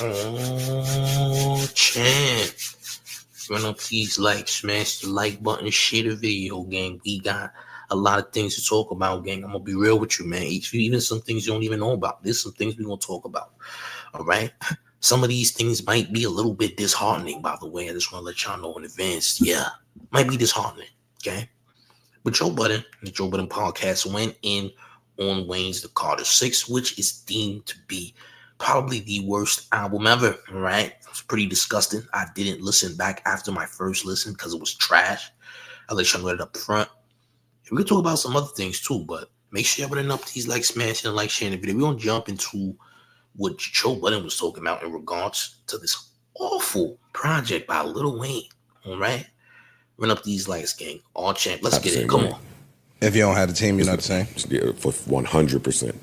Oh, champ. Run up these likes, smash the like button, share the video, gang. We got a lot of things to talk about, gang. I'm gonna be real with you, man. Even some things you don't even know about. There's some things we're gonna talk about. All right. Some of these things might be a little bit disheartening, by the way. I just want to let y'all know in advance. Yeah, might be disheartening. Okay. But Joe Budden, the Joe Budden podcast, went in on Wayne's The Carter 6, which is deemed to be probably the worst album ever, right? It was pretty disgusting. I didn't listen back after my first listen because it was trash. I'll let you know it up front. We can talk about some other things too, but make sure you're putting up these like, smashing, and like, sharing the video. We're going to jump into what Joe Budden was talking about in regards to this awful project by Lil Wayne, all right? Run up these likes, gang. All champ. Let's get it. Come on. If you don't have the team, you're not the same. Yeah, for 100%.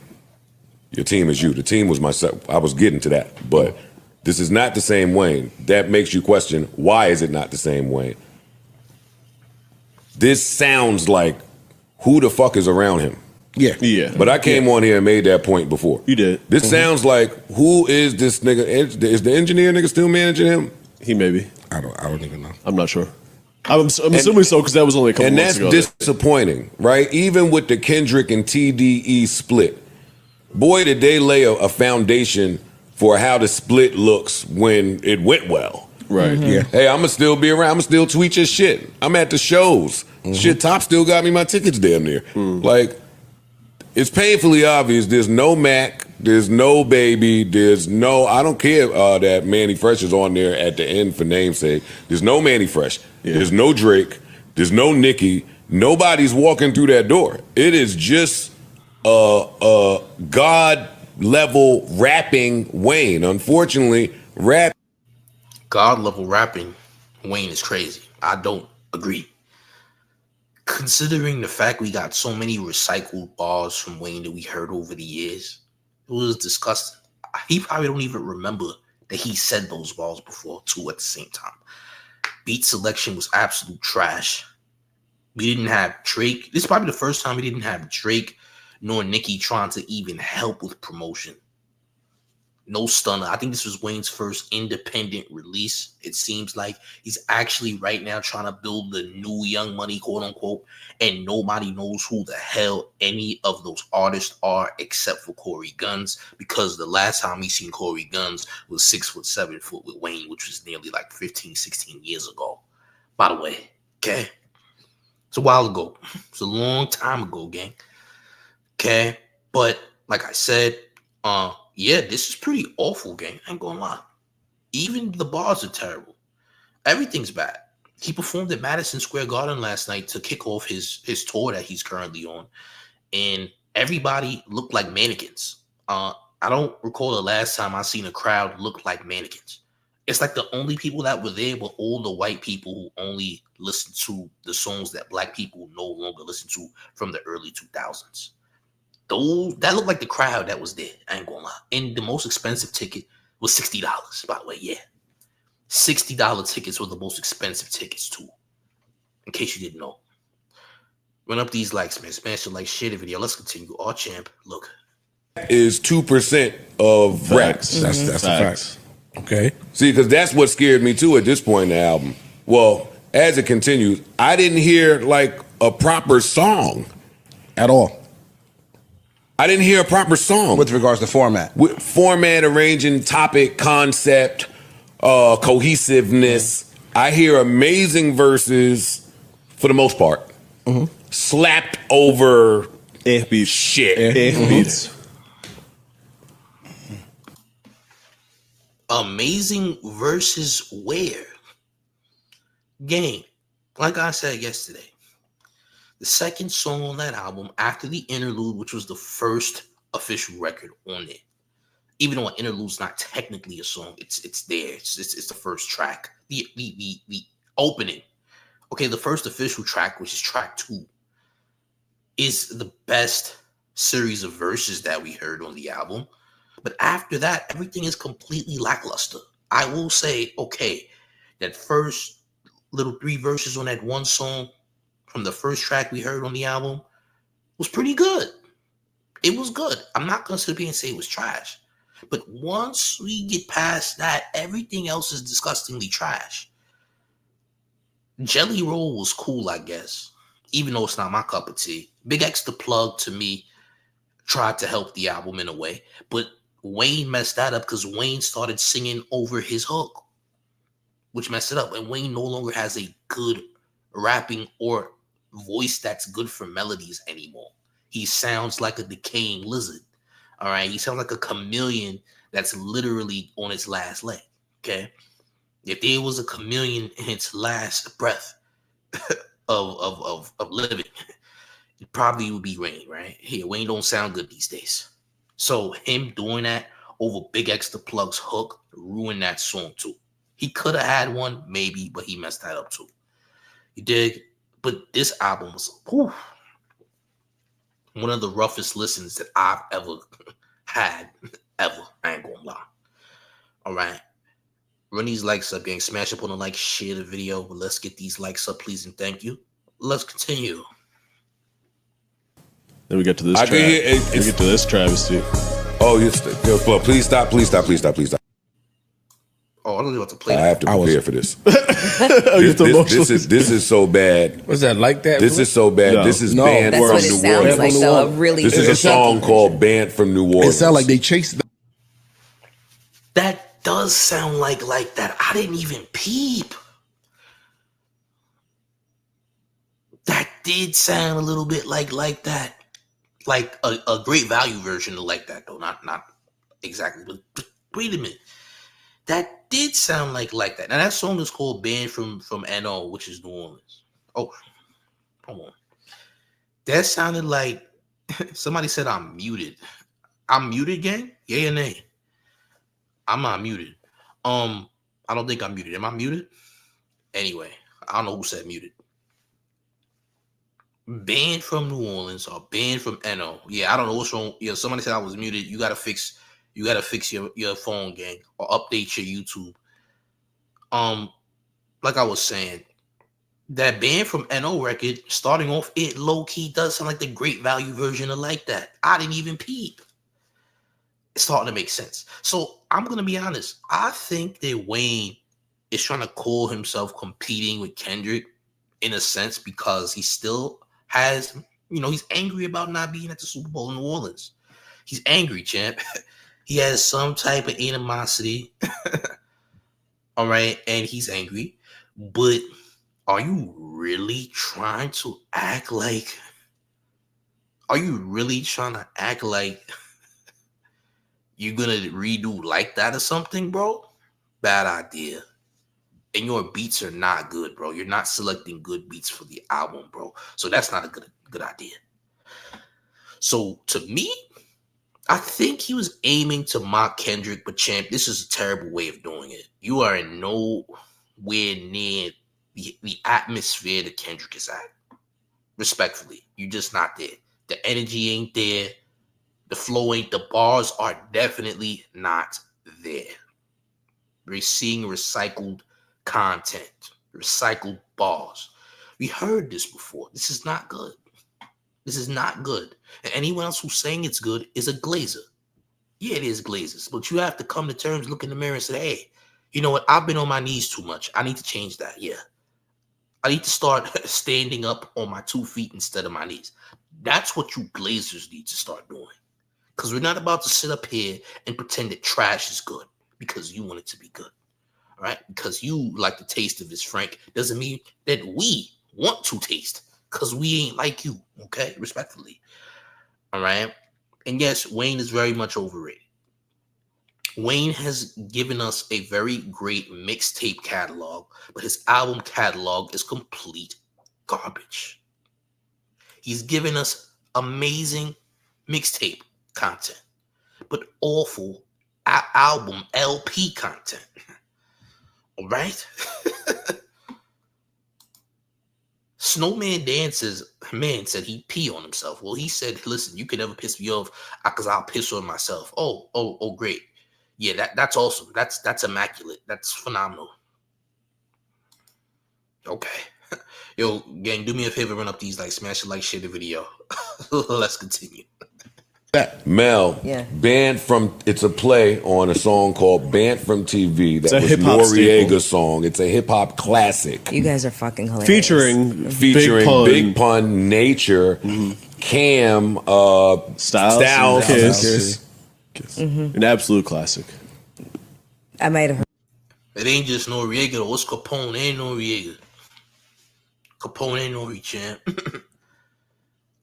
Your team is you. The team was myself. I was getting to that. But this is not the same Wayne. That makes you question, why is it not the same Wayne? This sounds like who the fuck is around him? Yeah. But I came on here and made that point before. You did. This sounds like, who is this nigga? Is the engineer nigga still managing him? He may be. I don't even know. I'm not sure. I'm assuming so because that was only a couple months ago. And that's disappointing, right? Even with the Kendrick and TDE split, boy, did they lay a foundation for how the split looks when it went well. Right. Mm-hmm. Yeah. Hey, I'ma still be around. I'ma still tweet your shit. I'm at the shows. Mm-hmm. Shit, Top still got me my tickets damn near. Like, it's painfully obvious there's no Mac, there's no Baby, there's no, I don't care that Manny Fresh is on there at the end for namesake. There's no Manny Fresh. Yeah. There's no Drake. There's no Nicki. Nobody's walking through that door. It is just God level rapping Wayne. Unfortunately, God level rapping Wayne is crazy. I don't agree. Considering the fact we got so many recycled bars from Wayne that we heard over the years, it was disgusting. He probably don't even remember that he said those bars before too at the same time. Beat selection was absolute trash. We didn't have Drake. This is probably the first time we didn't have Drake nor Nicki trying to even help with promotion. No Stunner. I think this was Wayne's first independent release. It seems like he's actually right now trying to build the new Young Money, quote unquote, and nobody knows who the hell any of those artists are except for Corey Guns, because the last time we seen Corey Guns was 6 foot 7 foot with Wayne, which was nearly like 15, 16 years ago. By the way, okay? It's a while ago. It's a long time ago, gang. Okay? But like I said, yeah, this is pretty awful, gang. I ain't gonna lie. Even the bars are terrible. Everything's bad. He performed at Madison Square Garden last night to kick off his tour that he's currently on, and everybody looked like mannequins. I don't recall the last time I seen a crowd look like mannequins. It's like the only people that were there were older white people who only listened to the songs that black people no longer listen to from the early 2000s. That looked like the crowd that was there. I ain't gonna lie. And the most expensive ticket was $60, by the way. Yeah. $60 tickets were the most expensive tickets, too. In case you didn't know. Run up these likes, man. Smash the like, share the video. Let's continue. Our champ, look. Is 2% of rap. That's a fact. Okay. See, because that's what scared me, too, at this point in the album. Well, as it continues, I didn't hear, like, a proper song. At all. I didn't hear a proper song. With regards to format. With format, arranging, topic, concept, cohesiveness. I hear amazing verses for the most part. Slapped over beats. Shit. Beats. Amazing verses where? Gang, like I said yesterday, the second song on that album after the interlude, which was the first official record on it, even though an interlude's not technically a song, it's there. It's the first track. The opening. Okay, the first official track, which is track 2, is the best series of verses that we heard on the album. But after that, everything is completely lackluster. I will say, okay, that first little 3 verses on that one song from the first track we heard on the album was pretty good. It was good. I'm not going to sit here and say it was trash. But once we get past that, everything else is disgustingly trash. Jelly Roll was cool, I guess, even though it's not my cup of tea. Big X the Plug, to me, tried to help the album in a way, but Wayne messed that up because Wayne started singing over his hook, which messed it up. And Wayne no longer has a good rapping or voice that's good for melodies anymore. He sounds like a decaying lizard. All right. He sounds like a chameleon that's literally on its last leg. Okay. If there was a chameleon in its last breath of living, it probably would be Wayne, right? Here, Wayne don't sound good these days. So him doing that over Big X the Plug's hook ruined that song too. He could have had one, maybe, but he messed that up too. You dig? But this album was one of the roughest listens that I've ever had, ever. I ain't gonna lie. All right. Run these likes up, gang. Smash up on the like, share the video. But let's get these likes up, please, and thank you. Let's continue. Then we get to this. We get to this travesty. Oh, well, please stop. Oh, I don't know what to play. I have to prepare for this. This is so bad. Was that like that? This is so bad. No. This is No, banned That's from what it New sounds Orleans. like, though. Really, This is a song called "Banned from New It Orleans." sounded like they chased them. That does sound like that. I didn't even peep. That did sound a little bit like that. Like a great value version of like that, though. Not exactly. But wait a minute. That did sound like that. Now that song is called "Banned from NO," which is New Orleans. Oh, hold on. That sounded like somebody said I'm muted. I'm muted, gang? Yay or nay? I'm not muted. I don't think I'm muted. Am I muted? Anyway, I don't know who said muted. Banned from New Orleans or banned from NO. Yeah, I don't know what's wrong. Yeah, somebody said I was muted. You gotta fix your phone, gang, or update your YouTube. Like I was saying, that Banned from NO record, starting off, it low-key does sound like the great value version of like that. I didn't even peep. It's starting to make sense. So I'm gonna be honest. I think that Wayne is trying to call himself competing with Kendrick in a sense because he still has, he's angry about not being at the Super Bowl in New Orleans. He's angry, champ. He has some type of animosity. All right, and he's angry. But are you really trying to act like? Are you really trying to act like you're gonna redo like that or something, bro? Bad idea. And your beats are not good, bro. You're not selecting good beats for the album, bro. So that's not a good idea. So to me, I think he was aiming to mock Kendrick, but champ, this is a terrible way of doing it. You are in nowhere near the atmosphere that Kendrick is at. Respectfully, you're just not there. The energy ain't there. The flow ain't. The bars are definitely not there. We're seeing recycled content, recycled bars. We heard this before. This is not good. This is not good. And anyone else who's saying it's good is a glazer. Yeah, it is glazers. But you have to come to terms, look in the mirror and say, hey, you know what? I've been on my knees too much. I need to change that. Yeah. I need to start standing up on my 2 feet instead of my knees. That's what you glazers need to start doing. Because we're not about to sit up here and pretend that trash is good because you want it to be good. All right? Because you like the taste of this, Frank, doesn't mean that we want to taste because we ain't like you. Okay? Respectfully. All right? And yes, Wayne is very much overrated. Wayne has given us a very great mixtape catalog, but his album catalog is complete garbage. He's given us amazing mixtape content, but awful album LP content. All right? Snowman Dance's man said he'd pee on himself. Well, he said, listen, you can never piss me off because I'll piss on myself. Oh, great. Yeah, that's awesome. That's immaculate. That's phenomenal. Okay. Yo, gang, do me a favor, run up these likes, smash the like, share the video. Let's continue. Mel, Yeah. banned from, it's a play on a song called Banned from TV. That It's a was hip-hop Noriega's staple. song. It's a hip hop classic. You guys are fucking hilarious. Featuring Big Pun, Nature, Cam, Styles, Kiss. An absolute classic. I might have heard. It ain't just Noriega though. What's Capone and Noriega? Capone and Nori, champ.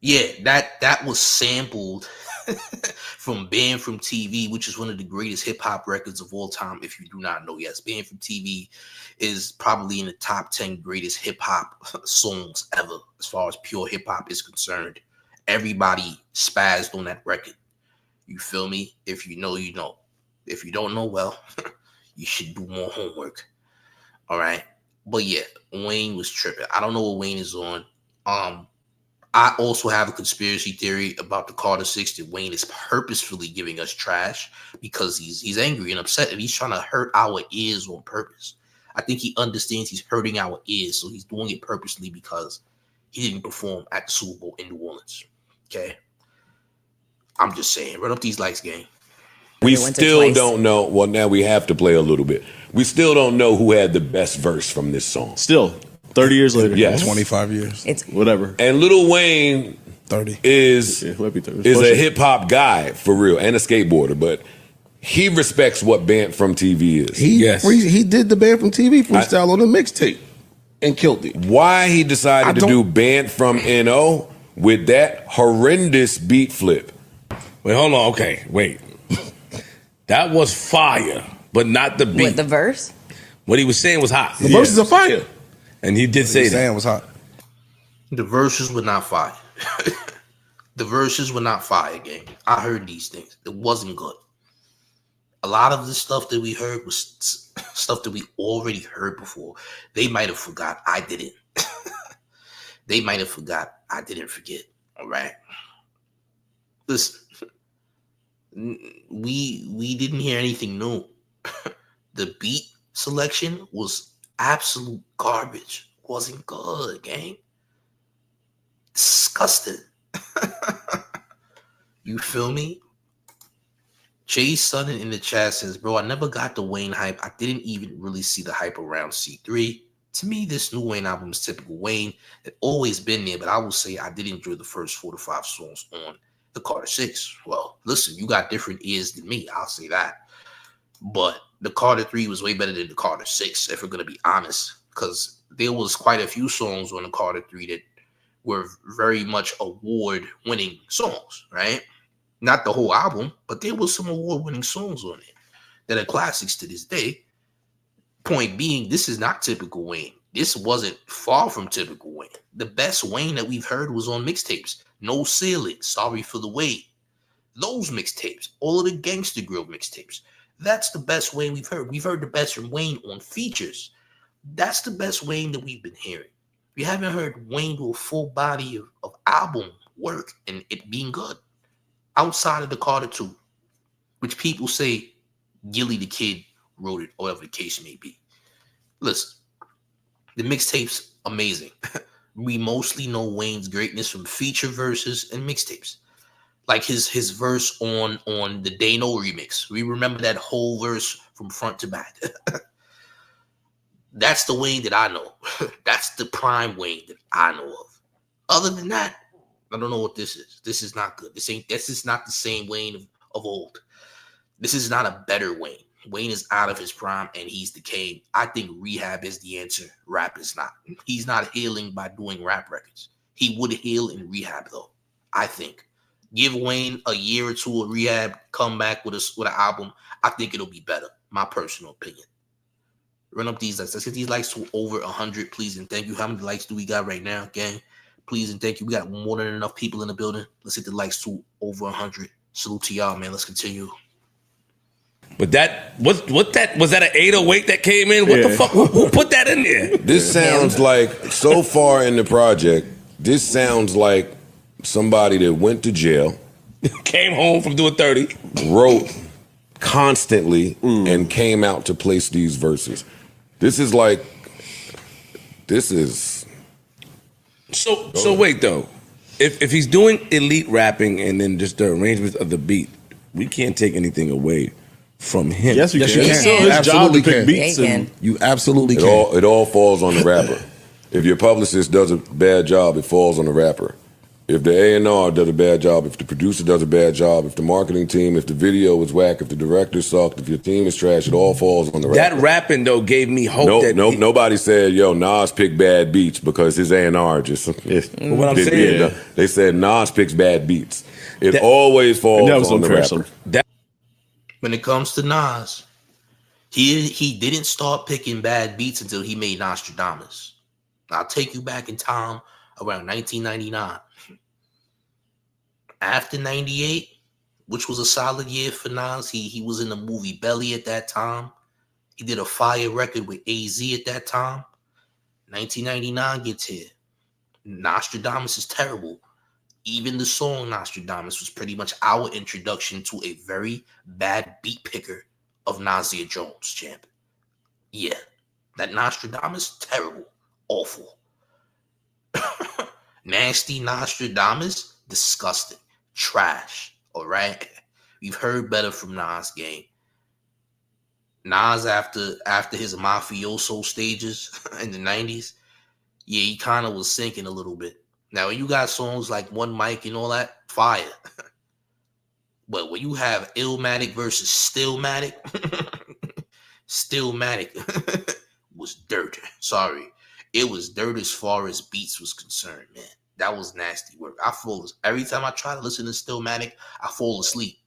Yeah, that was sampled from Banned from TV, which is one of the greatest hip hop records of all time. If you do not know, yes, Banned from TV is probably in the top 10 greatest hip hop songs ever, as far as pure hip hop is concerned. Everybody spazzed on that record. You feel me? If you know, you know. If you don't know, well, you should do more homework. All right. But yeah, Wayne was tripping. I don't know what Wayne is on. I also have a conspiracy theory about the Carter 6 that Wayne is purposefully giving us trash because he's angry and upset and he's trying to hurt our ears on purpose. I think he understands he's hurting our ears, so he's doing it purposely because he didn't perform at the Super Bowl in New Orleans. Okay? I'm just saying. Run up these lights, gang. We still don't know. Well, now we have to play a little bit. We still don't know who had the best verse from this song. Still, 30 years later. Yes. 25 years. It's whatever. And Lil Wayne 30 is might be 30. a hip hop guy for real and a skateboarder, but he respects what Banned from TV is. He did the Banned from TV freestyle on the mixtape and killed it. Why he decided to do Banned from NO with that horrendous beat flip? Wait, hold on. Okay, wait. That was fire, but not the beat. What, the verse? What he was saying was hot. The verses are fire. And he did say that. Saying was hot. The verses were not fire. The verses were not fire, gang. I heard these things. It wasn't good. A lot of the stuff that we heard was stuff that we already heard before. They might have forgot. I didn't. They might have forgot. I didn't forget. All right. Listen. We didn't hear anything new. The beat selection was absolute garbage. Wasn't good, gang. Disgusting. You feel me? Chase Sutton in the chat says, bro, I never got the Wayne hype. I didn't even really see the hype around C3. To me, this new Wayne album is typical Wayne. It always been there, but I will say I did enjoy the first 4 to 5 songs on the Carter 6. Well, listen, you got different ears than me. I'll say that. But the Carter 3 was way better than the Carter 6, if we're going to be honest, because there was quite a few songs on the Carter 3 that were very much award-winning songs, right? Not the whole album, but there was some award-winning songs on it that are classics to this day. Point being, this is not typical Wayne. This wasn't far from typical Wayne. The best Wayne that we've heard was on mixtapes. No Ceiling, Sorry for the Wait. Those mixtapes, all of the Gangsta Grill mixtapes. That's the best Wayne we've heard. We've heard the best from Wayne on features. That's the best Wayne that we've been hearing. We haven't heard Wayne do a full body of album work and it being good. Outside of the Carter 2, which people say Gilly the Kid wrote it, or whatever the case may be. Listen, the mixtape's amazing. We mostly know Wayne's greatness from feature verses and mixtapes. Like his verse on the Day No remix. We remember that whole verse from front to back. That's the Wayne that I know. That's the prime Wayne that I know of. Other than that, I don't know what this is. This is not good. This is not the same Wayne of old. This is not a better Wayne. Wayne is out of his prime and he's decaying. I think rehab is the answer. Rap is not. He's not healing by doing rap records. He would heal in rehab though. I think. Give Wayne a year or two of rehab, come back with an album. I think it'll be better. My personal opinion. Run up these likes. Let's get these likes to over 100, please and thank you. How many likes do we got right now, gang? Please and thank you. We got more than enough people in the building. Let's hit the likes to over 100. Salute to y'all, man. Let's continue. But that was that an 808 that came in? What the fuck? Who put that in there? This sounds like, so far in the project, this sounds like somebody that went to jail, came home from doing 30, wrote constantly, and came out to place these verses. This is. So wait though. if he's doing elite rapping and then just the arrangements of the beat, we can't take anything away from him. Yes, you can. you It's can. still his job to Absolutely pick can. beats. Yeah, you And can. You absolutely It can. it all falls on the rapper. If your publicist does a bad job, it falls on the rapper. If the A&R does a bad job, if the producer does a bad job, if the marketing team, if the video is whack, if the director sucked, if your team is trash, it all falls on the rapper. That rapping though gave me hope. Nobody said, "Yo, Nas picked bad beats" because his A&R just. What I'm saying, they said Nas picks bad beats. It always falls on the rapper. When it comes to Nas, he didn't start picking bad beats until he made Nostradamus. I'll take you back in time around 1999. After 98, which was a solid year for Nas, he was in the movie Belly at that time. He did a fire record with AZ at that time. 1999 gets here. Nostradamus is terrible. Even the song Nostradamus was pretty much our introduction to a very bad beat picker of Nasir Jones, champ. Yeah, that Nostradamus, terrible, awful. Nasty Nostradamus, disgusting, trash, all right? We've heard better from Nas game. Nas, after his mafioso stages in the 90s, yeah, he kind of was sinking a little bit. Now, when you got songs like One Mic and all that, fire. But when you have Illmatic versus Stillmatic, Stillmatic was dirt. Sorry. It was dirt as far as beats was concerned, man. That was nasty work. Every time I try to listen to Stillmatic, I fall asleep.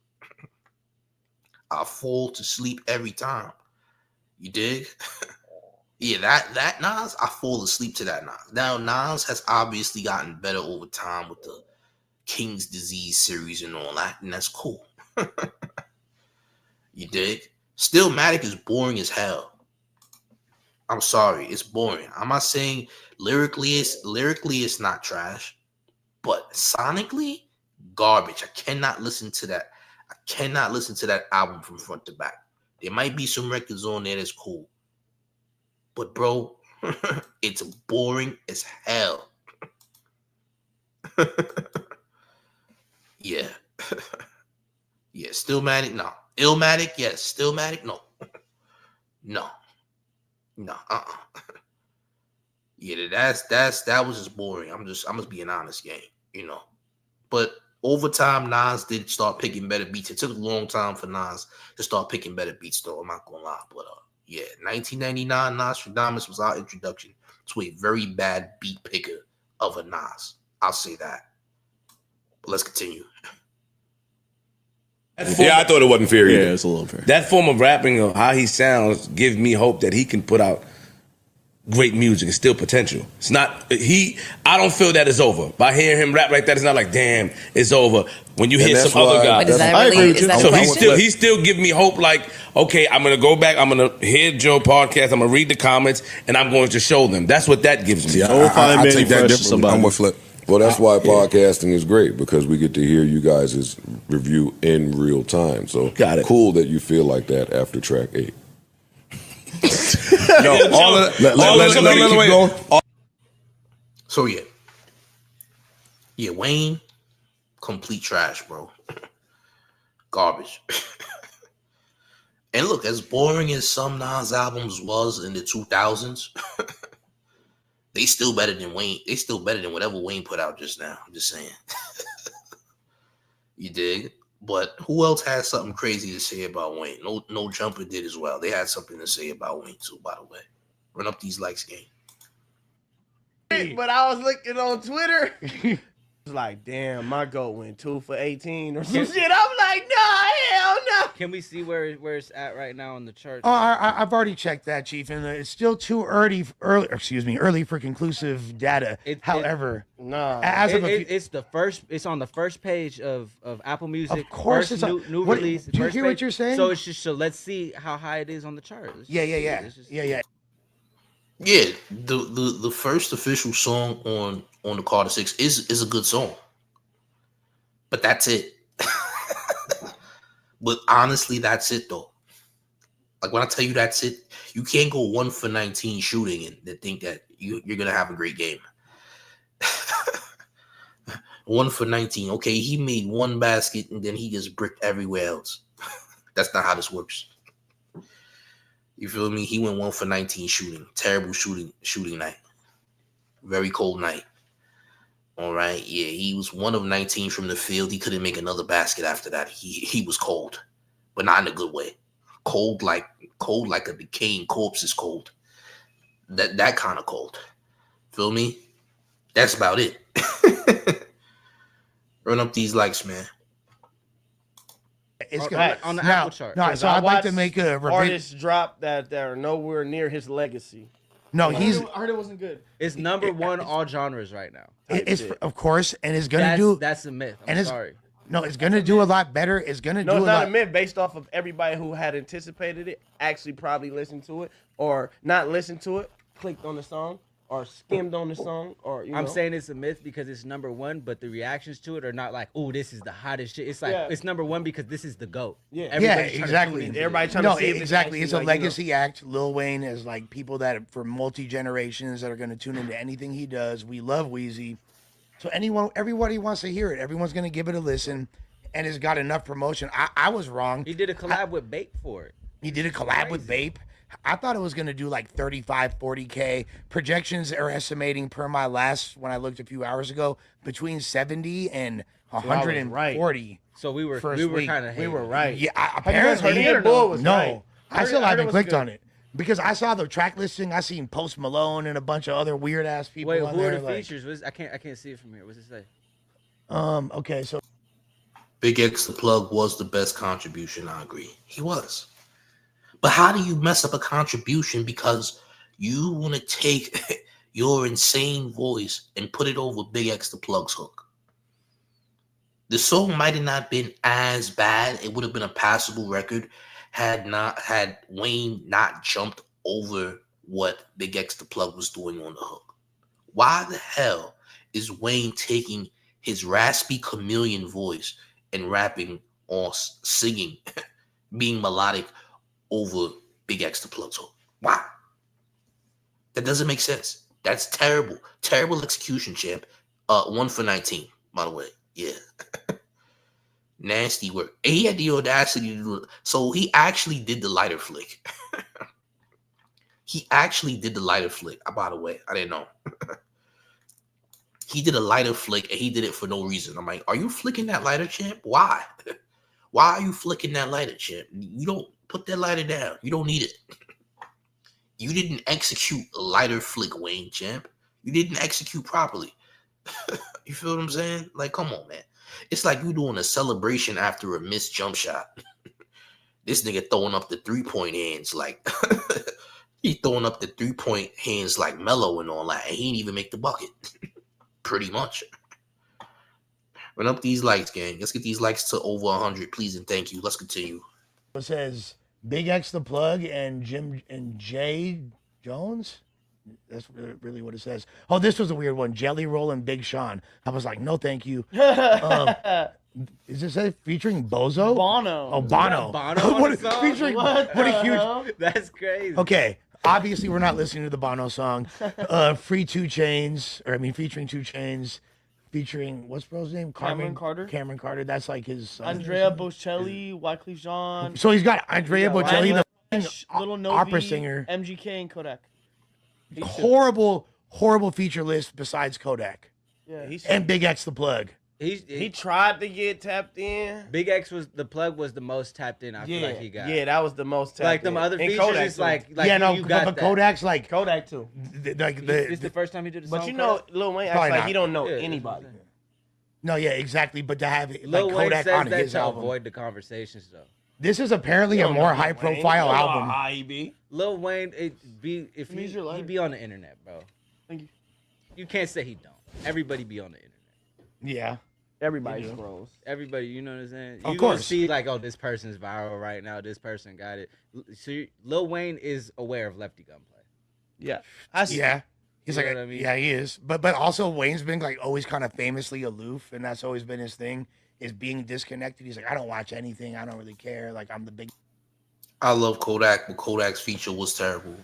I fall to sleep every time. You dig? Yeah, that Nas, I fall asleep to that Nas. Now, Nas has obviously gotten better over time with the King's Disease series and all that, and that's cool. You dig? Stillmatic is boring as hell. I'm sorry, it's boring. I'm not saying lyrically it's not trash, but sonically, garbage. I cannot listen to that album from front to back. There might be some records on there that's cool, but bro, it's boring as hell. Yeah. Yeah, Stillmatic, no. Illmatic, yes. Stillmatic, no. No. Yeah, that was just boring. I'm just being honest, gang. You know. But over time, Nas did start picking better beats. It took a long time for Nas to start picking better beats, though. I'm not gonna lie. But yeah, 1999 Nostradamus was our introduction to a very bad beat picker of a Nas. I'll say that. But let's continue. Yeah, I thought it wasn't fair either. Yeah, it's a little fair. That form of rapping of how he sounds gives me hope that he can put out great music. It's still potential. It's not I don't feel that it's over. By hearing him rap like that, it's not like, damn, it's over. When you hear some other guys. So he's still giving me hope, like, okay, I'm gonna go back, I'm gonna hear Joe podcast, I'm gonna read the comments, and I'm going to show them. That's what that gives me. Yeah, I take that differently. I'm with Flip. Well, that's why podcasting is great, because we get to hear you guys' review in real time. So Got it. Cool that you feel like that after track 8. No, all of that. So yeah, Wayne, complete trash, bro. Garbage. And look, as boring as some Nas albums was in the 2000s, they still better than Wayne. They still better than whatever Wayne put out just now. I'm just saying. You dig? But who else has something crazy to say about Wayne? No Jumper did as well. They had something to say about Wayne too, by the way. Run up these likes, game. But I was looking on Twitter. It's like, damn, my goat went 2 for 18 or some shit. I'm like, nah, hell no. Can we see where it's at right now on the chart? Oh, I've already checked that, Chief, and it's still too early for conclusive data. However, it's the first. It's on the first page of Apple Music. Of course, it's new release. Do you hear what you're saying? So it's just let's see how high it is on the chart. Yeah. Yeah, the first official song on the Carter 6 is a good song. But that's it. But honestly, that's it though. Like when I tell you that's it, you can't go 1 for 19 shooting and think that you're gonna have a great game. 1 for 19. Okay, he made one basket and then he just bricked everywhere else. That's not how this works. You feel me? He went 1 for 19 shooting. Terrible shooting night. Very cold night. All right. Yeah, he was 1 of 19 from the field. He couldn't make another basket after that. He was cold, but not in a good way. Cold like a decaying corpse is cold. That kind of cold. Feel me? That's about it. Run up these likes, man. It's on the Apple chart. No, so I'd like to make a artists drop that are nowhere near his legacy. No, I heard it wasn't good. It's number one all genres right now. It's of course, and it's gonna do. That's a myth. I'm sorry. No, it's gonna do a lot better. It's gonna do. No, it's not a a myth based off of everybody who had anticipated it, actually probably listened to it, or not listened to it, clicked on the song, or skimmed on the song, or I'm saying it's a myth because it's number one, but the reactions to it are not like, oh, this is the hottest shit. It's like it's number one because this is the GOAT. Yeah, exactly. Everybody trying to see exactly. It's a legacy act. Lil Wayne is like people that for multi generations that are going to tune into anything he does. We love Weezy, so everybody wants to hear it. Everyone's going to give it a listen, and it's got enough promotion. I was wrong. He did a collab with Bape for it. He did a collab with Bape. I thought it was going to do like 35, 40K. Projections are estimating per my last, when I looked a few hours ago, between 70 and 140. So we were kind of we were right. Yeah, apparently. Right. I still haven't clicked on it because I saw the track listing. I seen Post Malone and a bunch of other weird ass people. Wait, on who there, are the features? I can't see it from here. What's it say? Okay, so Big X the Plug was the best contribution. I agree. He was. But how do you mess up a contribution because you want to take your insane voice and put it over Big X the Plug's hook? The song might have not been as bad. It would have been a passable record had Wayne not jumped over what Big X the Plug was doing on the hook. Why the hell is Wayne taking his raspy chameleon voice and rapping or singing, being melodic over Big X the Plug's hook? Why? That doesn't make sense. That's terrible. Terrible execution, champ. 1 for 19, by the way. Yeah. Nasty work. And he had the audacity to do it. So he actually did the lighter flick. He actually did the lighter flick. By the way, I didn't know. He did a lighter flick and he did it for no reason. I'm like, are you flicking that lighter, champ? Why? Why are you flicking that lighter, champ? You don't put that lighter down. You don't need it. You didn't execute a lighter flick, Wayne, champ. You didn't execute properly. You feel what I'm saying? Like, come on, man. It's like you doing a celebration after a missed jump shot. This nigga throwing up the 3-point hands like he throwing up the 3-point hands like Melo and all that. And he didn't even make the bucket. Pretty much. Run up these likes, gang. Let's get these likes to over 100, please and thank you. Let's continue. it says Big X the Plug and Jay Jones. That's really what it says. Oh, this was a weird one. Jelly Roll and Big Sean. I was like, no, thank you. Is this featuring Bozo? Bono. Oh, Bono. Yeah, Bono featuring what a huge. That's crazy. Okay, obviously we're not listening to the Bono song. Featuring 2 Chainz. Featuring what's bro's name? Cameron Carter. Cameron Carter. That's like his Andrea Bocelli, Wyclef Jean. So he's got Andrea Bocelli, the Little Novi, opera singer, MGK, and Kodak. Horrible feature list besides Kodak. Yeah, and Big X the Plug. He tried to get tapped in. Big X was the most tapped in. I feel like he got. Yeah, that was the most tapped like in. them other and features. Kodak It's like you got but that. Kodak's like Kodak too. It's the first time he did a song. But you know, Lil Wayne acts like not. he don't know anybody. No, yeah, exactly. But to have it Lil like Wayne Kodak says on that his to album. avoid the conversations though. This is apparently a more high-profile album. Lil Wayne, he be on the internet, bro. Thank you. You can't say he don't. Everybody be on the internet. Yeah. Everybody scrolls. Everybody, you know what I'm saying? Of you course. See, like, oh, this person's viral right now. This person got it. So Lil Wayne is aware of Lefty Gunplay. Yeah. Yeah. He's You like, know what I mean? yeah, he is. But also Wayne's been like always kind of famously aloof, and that's always been his thing, is being disconnected. He's like, I don't watch anything. I don't really care. Like, I'm the big. I love Kodak, but Kodak's feature was terrible.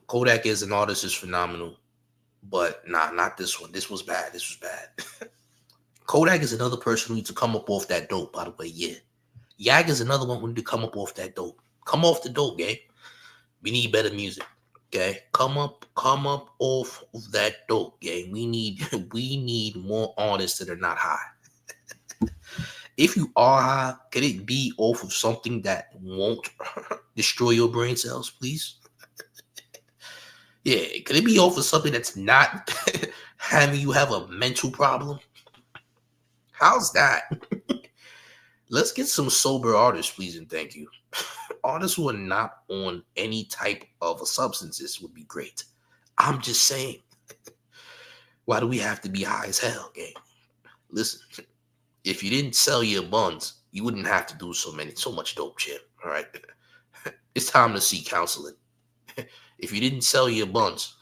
Kodak as an artist is phenomenal. But nah, not this one. This was bad. This was bad. Kodak is another person who needs to come up off that dope, by the way. Yeah. Yag is another one who needs to come up off that dope. Come off the dope, gang. We need better music. Okay. Come up off of that dope, gang. We need more artists that are not high. If you are high, could it be off of something that won't destroy your brain cells, please? Yeah, could it be off of something that's not having you have a mental problem? How's that? Let's get some sober artists, please, and thank you. Artists who are not on any type of substances would be great. I'm just saying. Why do we have to be high as hell, gang? Listen. If you didn't sell your buns, you wouldn't have to do so much dope shit. All right. It's time to seek counseling. If you didn't sell your buns,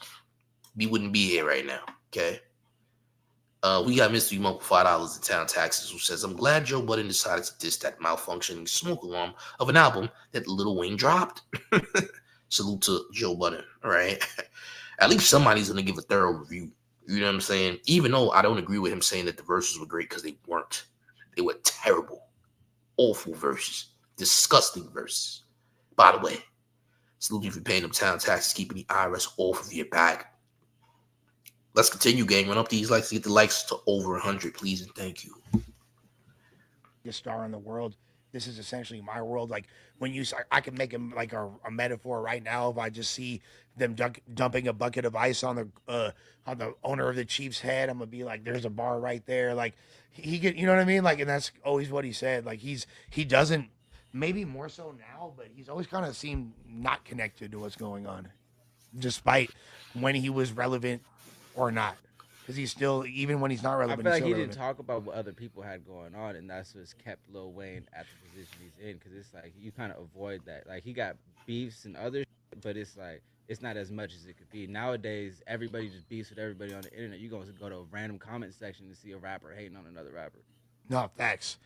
we wouldn't be here right now. Okay. We got Mr. Monk for $5 in town taxes who says, I'm glad Joe Budden decided to diss that malfunctioning smoke alarm of an album that Lil Wayne dropped. Salute to Joe Budden. All right. At least somebody's gonna give a thorough review. You know what I'm saying? Even though I don't agree with him saying that the verses were great, because they weren't. They were terrible, awful verses, disgusting verses. By the way, salute you for paying them town taxes, keeping the IRS off of your back. Let's continue, gang. Run up these likes to get the likes to over 100, please, and thank you. The star in the world. This is essentially my world. Like when you, I can make him like a metaphor right now. If I just see them dumping a bucket of ice on the owner of the Chiefs' head, I'm gonna be like, "There's a bar right there." Like he get, you know what I mean? Like, and that's always what he said. Like he doesn't, maybe more so now, but he's always kind of seemed not connected to what's going on, despite when he was relevant or not. Because he's still, even when he's not relevant, I feel like he relevant. didn't talk about what other people had going on, and that's what's kept Lil Wayne at the position he's in. Because it's like you kind of avoid that. Like he got beefs and other, but it's like it's not as much as it could be nowadays. Everybody just beefs with everybody on the internet. You gonna go to a random comment section to see a rapper hating on another rapper. No, facts.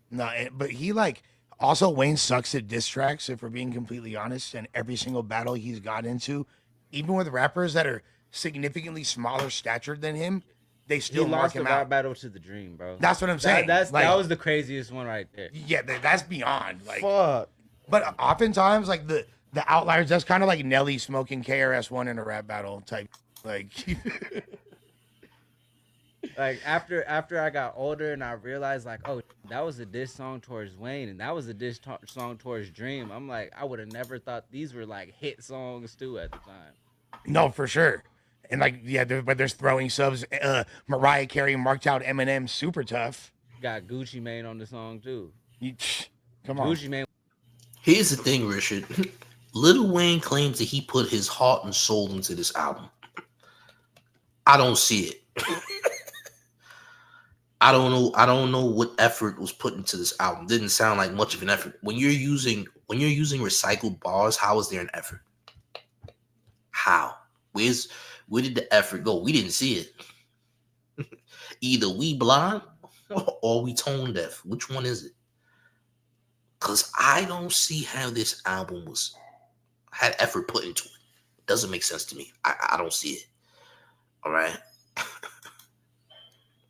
No, but he like also Wayne sucks at diss tracks. If we're being completely honest, and every single battle he's got into, even with rappers that are significantly smaller statured than him, they still mark him out. He lost the rap battle to The Dream, bro. That's what I'm saying. That was the craziest one right there. Yeah, that's beyond. Like, fuck. But oftentimes, like the outliers, that's kind of like Nelly smoking KRS-One in a rap battle type. Like, like after I got older and I realized like, oh, that was a diss song towards Wayne and that was a diss song towards Dream. I'm like, I would have never thought these were like hit songs too at the time. No, for sure. And like, yeah, but there's throwing subs. Mariah Carey marked out Eminem super tough. Got Gucci Mane on the song too. Come on. Gucci Mane. Here's the thing, Richard. Lil Wayne claims that he put his heart and soul into this album. I don't see it. I don't know what effort was put into this album. Didn't sound like much of an effort. When you're using recycled bars, how is there an effort? How? Where did the effort go? We didn't see it. Either we blind or we tone deaf. Which one is it? Because I don't see how this album had effort put into it. Doesn't make sense to me. I don't see it. All right.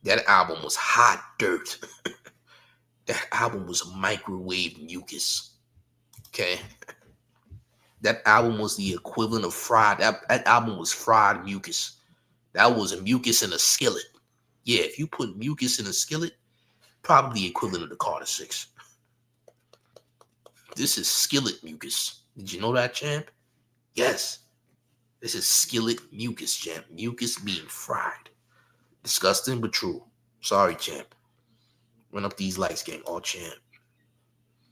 That album was hot dirt. That album was microwave mucus. Okay. That album was the equivalent of fried. That album was fried mucus. That was a mucus in a skillet. Yeah, if you put mucus in a skillet, probably the equivalent of the Carter 6. This is skillet mucus. Did you know that, champ? Yes. This is skillet mucus, champ. Mucus being fried. Disgusting, but true. Sorry, champ. Run up these likes, gang. All champ.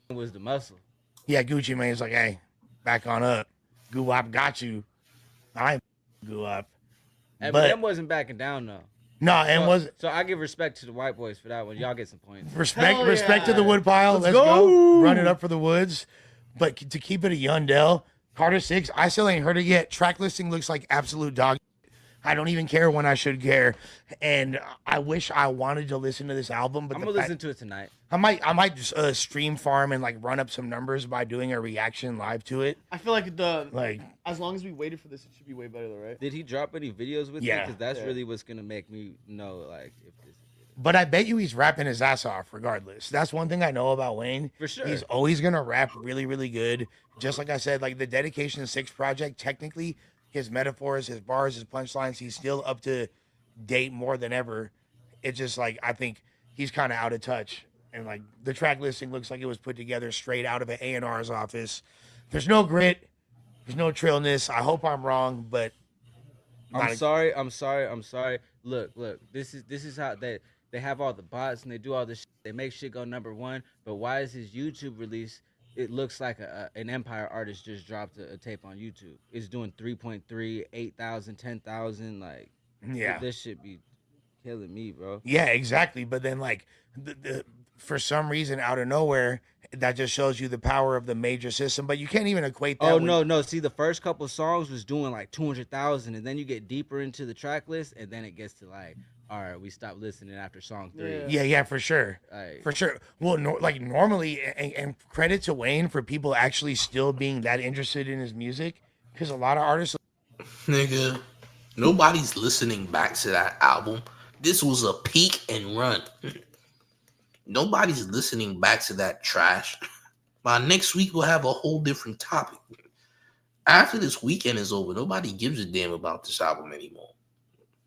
It was the muscle. Yeah, Gucci Mane's like, hey, back on up. Guwap got you. I ain't Guwap. And but them wasn't backing down though. No, and was so I give respect to the white boys for that one. Y'all get some points. Respect to the woodpile. Let's go. Run it up for the woods. But to keep it a Yundell, Carter 6, I still ain't heard it yet. Track listing looks like absolute dog. I don't even care when I should care. And I wish I wanted to listen to this album, but I'm gonna listen to it tonight. I might just stream farm and like run up some numbers by doing a reaction live to it. I feel like as long as we waited for this, it should be way better, though, right? Did he drop any videos with it? Because that's really what's gonna make me know like if this. But I bet you he's rapping his ass off regardless. That's one thing I know about Wayne. For sure. He's always gonna rap really, really good. Just like I said, like the Dedication 6 project, technically his metaphors, his bars, his punchlines, he's still up to date more than ever. It's just like I think he's kind of out of touch. And like the track listing looks like it was put together straight out of an A&R's office. There's no grit. There's no trillness. I hope I'm wrong, but I'm sorry. Look. This is how they have all the bots and they do all this shit. They make shit go #1. But why is his YouTube release? It looks like an Empire artist just dropped a tape on YouTube. It's doing 3.3, 8,000, 10,000. Like, this shit be killing me, bro. Yeah, exactly. But then like for some reason out of nowhere, that just shows you the power of the major system. But you can't even equate that. Oh no. See, the first couple of songs was doing like 200,000, and then you get deeper into the track list, and then it gets to like, all right, we stop listening after song 3. Yeah, for sure. For sure. Well, normally, and credit to Wayne for people actually still being that interested in his music, because a lot of artists. Nigga, nobody's listening back to that album. This was a peak and run. Nobody's listening back to that trash. By next week, we'll have a whole different topic. After this weekend is over, nobody gives a damn about this album anymore.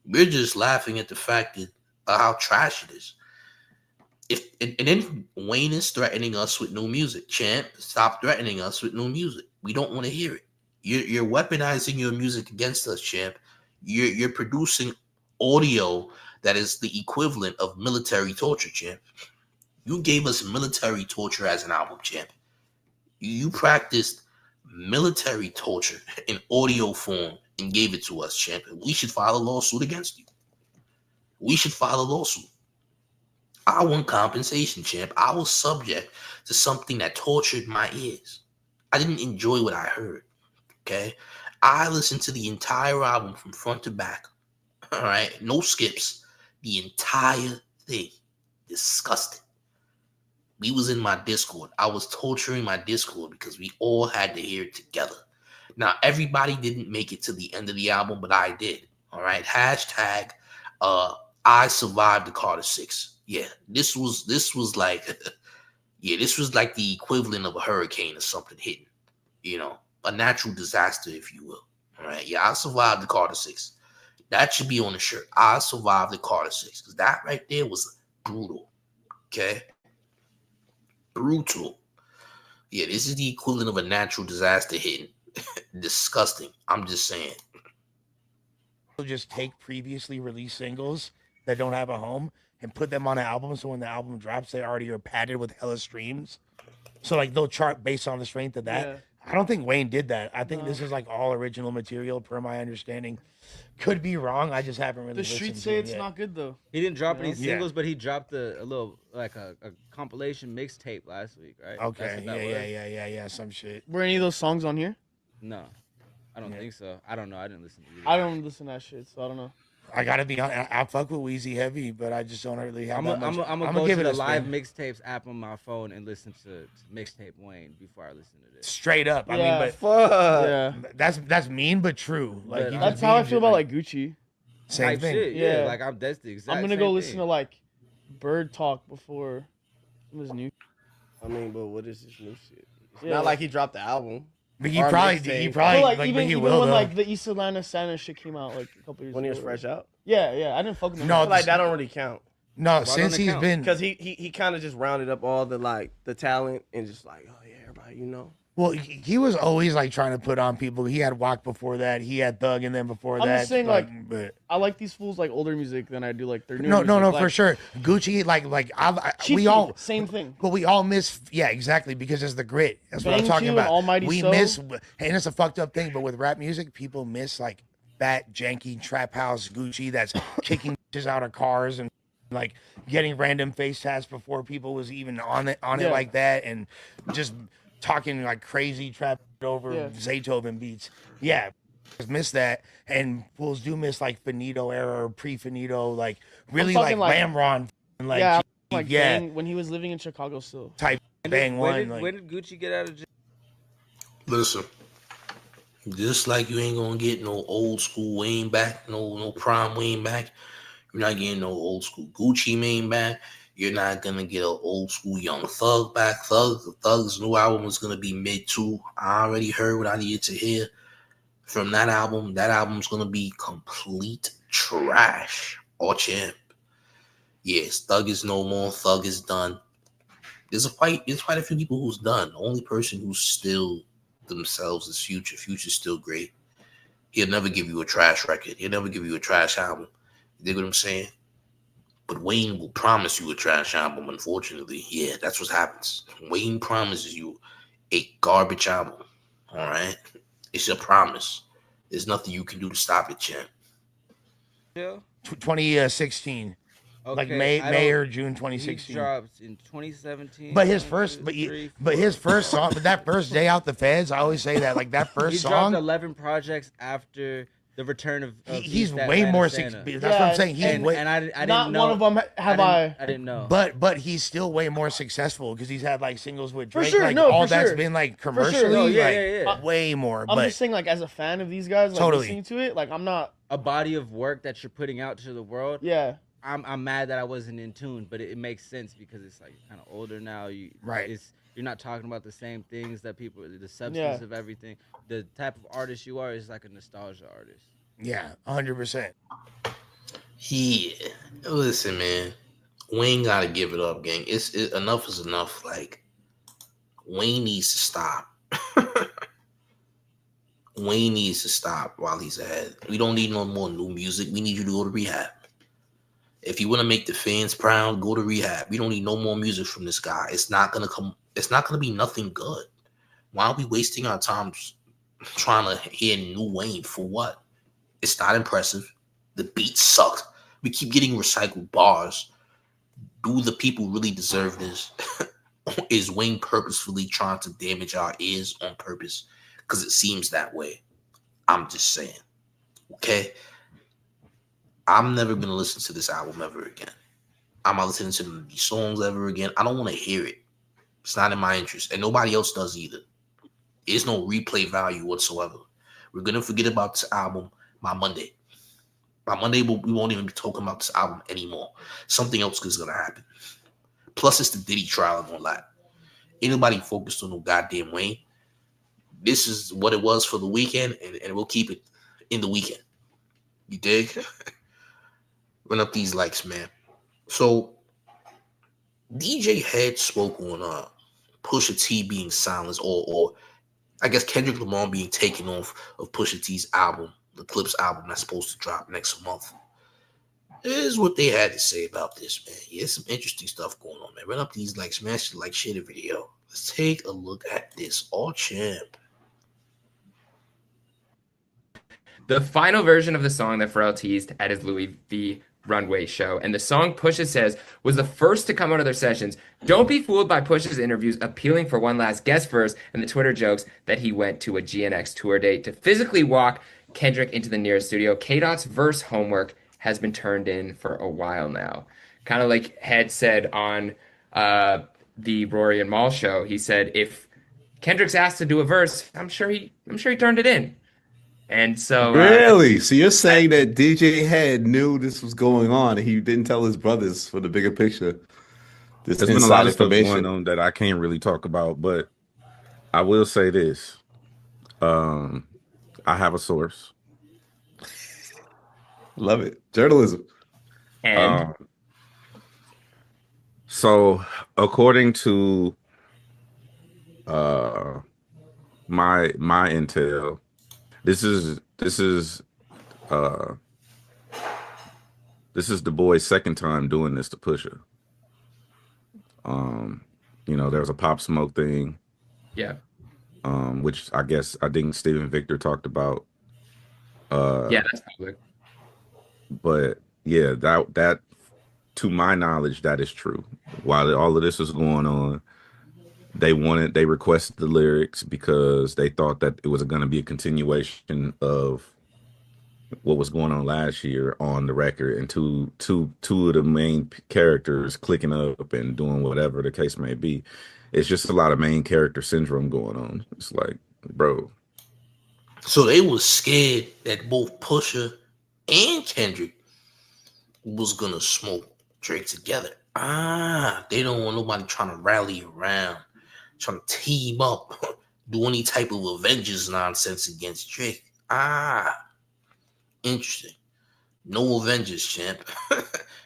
We're just laughing at the fact that how trash it is. And then Wayne is threatening us with new music. Champ, stop threatening us with new music. We don't want to hear it. You're weaponizing your music against us, Champ. You're producing audio that is the equivalent of military torture, Champ. You gave us military torture as an album, Champ. You practiced military torture in audio form and gave it to us, Champ. We should file a lawsuit against you. We should file a lawsuit. I want compensation, Champ. I was subject to something that tortured my ears. I didn't enjoy what I heard, okay? I listened to the entire album from front to back, all right? No skips. The entire thing. Disgusting. We was in my Discord. I was torturing my Discord because we all had to hear it together. Now, everybody didn't make it to the end of the album, but I did. All right. Hashtag I survived the Carter 6. Yeah, this was like this was like the equivalent of a hurricane or something hitting. You know, a natural disaster, if you will. All right. Yeah, I survived the Carter 6. That should be on the shirt. I survived the Carter 6. Because that right there was brutal. Okay. Brutal. Yeah, this is the equivalent of a natural disaster hitting. Disgusting. I'm just saying. Just take previously released singles that don't have a home and put them on an album, so when the album drops, they already are padded with hella streams. So like they'll chart based on the strength of that. Yeah. I don't think Wayne did that. I think this is like all original material, per my understanding. Could be wrong. I just haven't really. The streets say it's not good though. He didn't drop any singles, but he dropped a little like a compilation mixtape last week, right? Okay. Yeah. Some shit. Were any of those songs on here? No, I don't think so. I don't know. I didn't listen to it. I don't listen to that shit, so I don't know. I gotta be honest. I fuck with Weezy heavy, but I just don't really have that much. I'm gonna go to the live mixtapes app on my phone and listen to mixtape Wayne before I listen to this. Straight up. I mean, but that's mean but true. Like that's how I feel about like Gucci. Same thing. Shit, yeah. Like that's the exact. I'm gonna go listen to like Bird Talk before this new. I mean, but what is this new shit? It's not like he dropped the album. But he probably like, but even he will when though. like the East Atlanta Santa shit came out like a couple years when ago. he was fresh out. Yeah, I didn't fuck with him. No, like that don't really count. No, since he's been because he kind of just rounded up all the like the talent and just like, oh yeah, everybody, you know. Well, he was always like trying to put on people. He had Walk before that. He had Thug, and then before that. I'm just saying, but I like these fools like older music than I do like their new. No, music. for sure. Gucci, we all same thing. But we all miss, exactly, because it's the grit. That's what I'm Bang talking Two about. and Almighty We So. miss, and it's a fucked up thing. But with rap music, people miss like fat, janky trap house Gucci that's kicking bitches out of cars and like getting random face tats before people was even on it like that, and just talking like crazy trap over Zaytoven beats. Yeah, miss that, and fools do miss like Finito era or pre-Finito, like really talking like like- Lamron, like yeah, G- like yeah, Bang, when he was living in Chicago still. type Bang one. Like, When did Gucci get out of jail? Listen, just like you ain't gonna get no old school Wayne back, no prime Wayne back. You're not getting no old school Gucci Mane back. You're not gonna get an old school Young Thug back. Thug's new album is gonna be mid too. I already heard what I needed to hear from that album. That album's gonna be complete trash. Or champ. Yes, Thug is no more. Thug is done. There's quite a few people who's done. The only person who's still themselves is Future. Future's still great. He'll never give you a trash record. He'll never give you a trash album. You dig what I'm saying? But Wayne will promise you a trash album, unfortunately. Yeah, that's what happens. Wayne promises you a garbage album. All right? It's a promise. There's nothing you can do to stop it, champ. Yeah. 2016. Like May or June 2016. He dropped in 2017. But his first song, but that first day out the feds, I always say that, like that first he song. dropped 11 projects after the return of he's way more successful. That's what I'm saying. He's way, and I didn't not know. one of them I didn't know. But he's still way more successful because he's had like singles with Drake. For sure, like no, all for that's sure. been like For commercially, sure. No, like way more. I'm but just saying, like as a fan of these guys, like Totally. listening to it, like I'm not a body of work that you're putting out to the world. Yeah. I'm mad that I wasn't in tune, but it makes sense because it's like kind of older now. You're not talking about the same things that people, the substance of everything. The type of artist you are is like a nostalgia artist. Yeah, 100%. Yeah, listen, man. Wayne gotta give it up, gang. It's enough is enough. Like Wayne needs to stop. Wayne needs to stop while he's ahead. We don't need no more new music. We need you to go to rehab. If you want to make the fans proud, go to rehab. We don't need no more music from this guy. It's not gonna be nothing good. Why are we wasting our time trying to hear new Wayne for what? It's not impressive. The beat sucked. We keep getting recycled bars. Do the people really deserve this? Is Wayne purposefully trying to damage our ears on purpose? Because it seems that way. I'm just saying. Okay? I'm never going to listen to this album ever again. I'm not listening to these songs ever again. I don't want to hear it. It's not in my interest. And nobody else does either. There's no replay value whatsoever. We're going to forget about this album by Monday. By Monday, we won't even be talking about this album anymore. Something else is going to happen. Plus, it's the Diddy trial, I'm going to lie. Ain't nobody focused on no goddamn Wayne. This is what it was for the weekend, and we'll keep it in the weekend. You dig? Run up these likes, man. So, DJ Hed spoke on Pusha T being silenced, or I guess Kendrick Lamar being taken off of Pusha T's album, the Clips album that's supposed to drop next month. Here's what they had to say about this, man. Yeah, some interesting stuff going on, man. Run up these likes, smash the like, share the video. Let's take a look at this. All champ. The final version of the song that Pharrell teased at his Louis V runway show, and the song Pusha says was the first to come out of their sessions. Don't be fooled by Pusha's interviews appealing for one last guest verse and the Twitter jokes that he went to a GNX tour date to physically walk Kendrick into the nearest studio. K-Dot's verse homework has been turned in for a while now. Kind of like Hed said on the Rory and Mal show. He said if Kendrick's asked to do a verse, I'm sure he turned it in. And so really? So you're saying that DJ Hed knew this was going on and he didn't tell his brothers for the bigger picture? There's been a lot of stuff going on that I can't really talk about, but I will say this. I have a source. Love it. Journalism. And so according to my intel, this is the boy's second time doing this to Pusha. There was a Pop Smoke thing. Yeah. Which I think Stephen Victor talked about. Yeah, that's public. But yeah, that to my knowledge, that is true. While all of this was going on, They requested the lyrics because they thought that it was going to be a continuation of what was going on last year on the record, and two of the main characters clicking up and doing whatever the case may be. It's just a lot of main character syndrome going on. It's like, bro. So they was scared that both Pusha and Kendrick was gonna smoke Drake together. They don't want nobody trying to rally around, trying to team up, do any type of Avengers nonsense against Drake. Interesting. No Avengers, champ.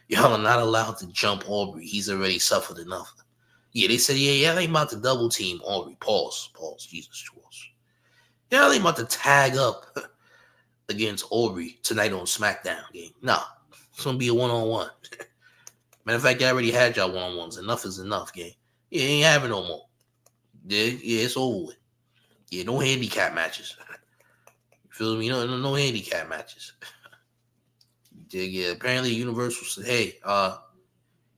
Y'all are not allowed to jump Aubrey. He's already suffered enough. Yeah, they said, yeah, they about to double team Aubrey. Pause, Jesus, pause. Yeah, they about to tag up against Aubrey tonight on SmackDown game. Nah, it's gonna be a one-on-one. Matter of fact, I already had y'all one-on-ones. Enough is enough, gang. Yeah, ain't having no more. Yeah, it's over with. Yeah, no handicap matches. You feel me? No handicap matches. Yeah, apparently Universal said, hey,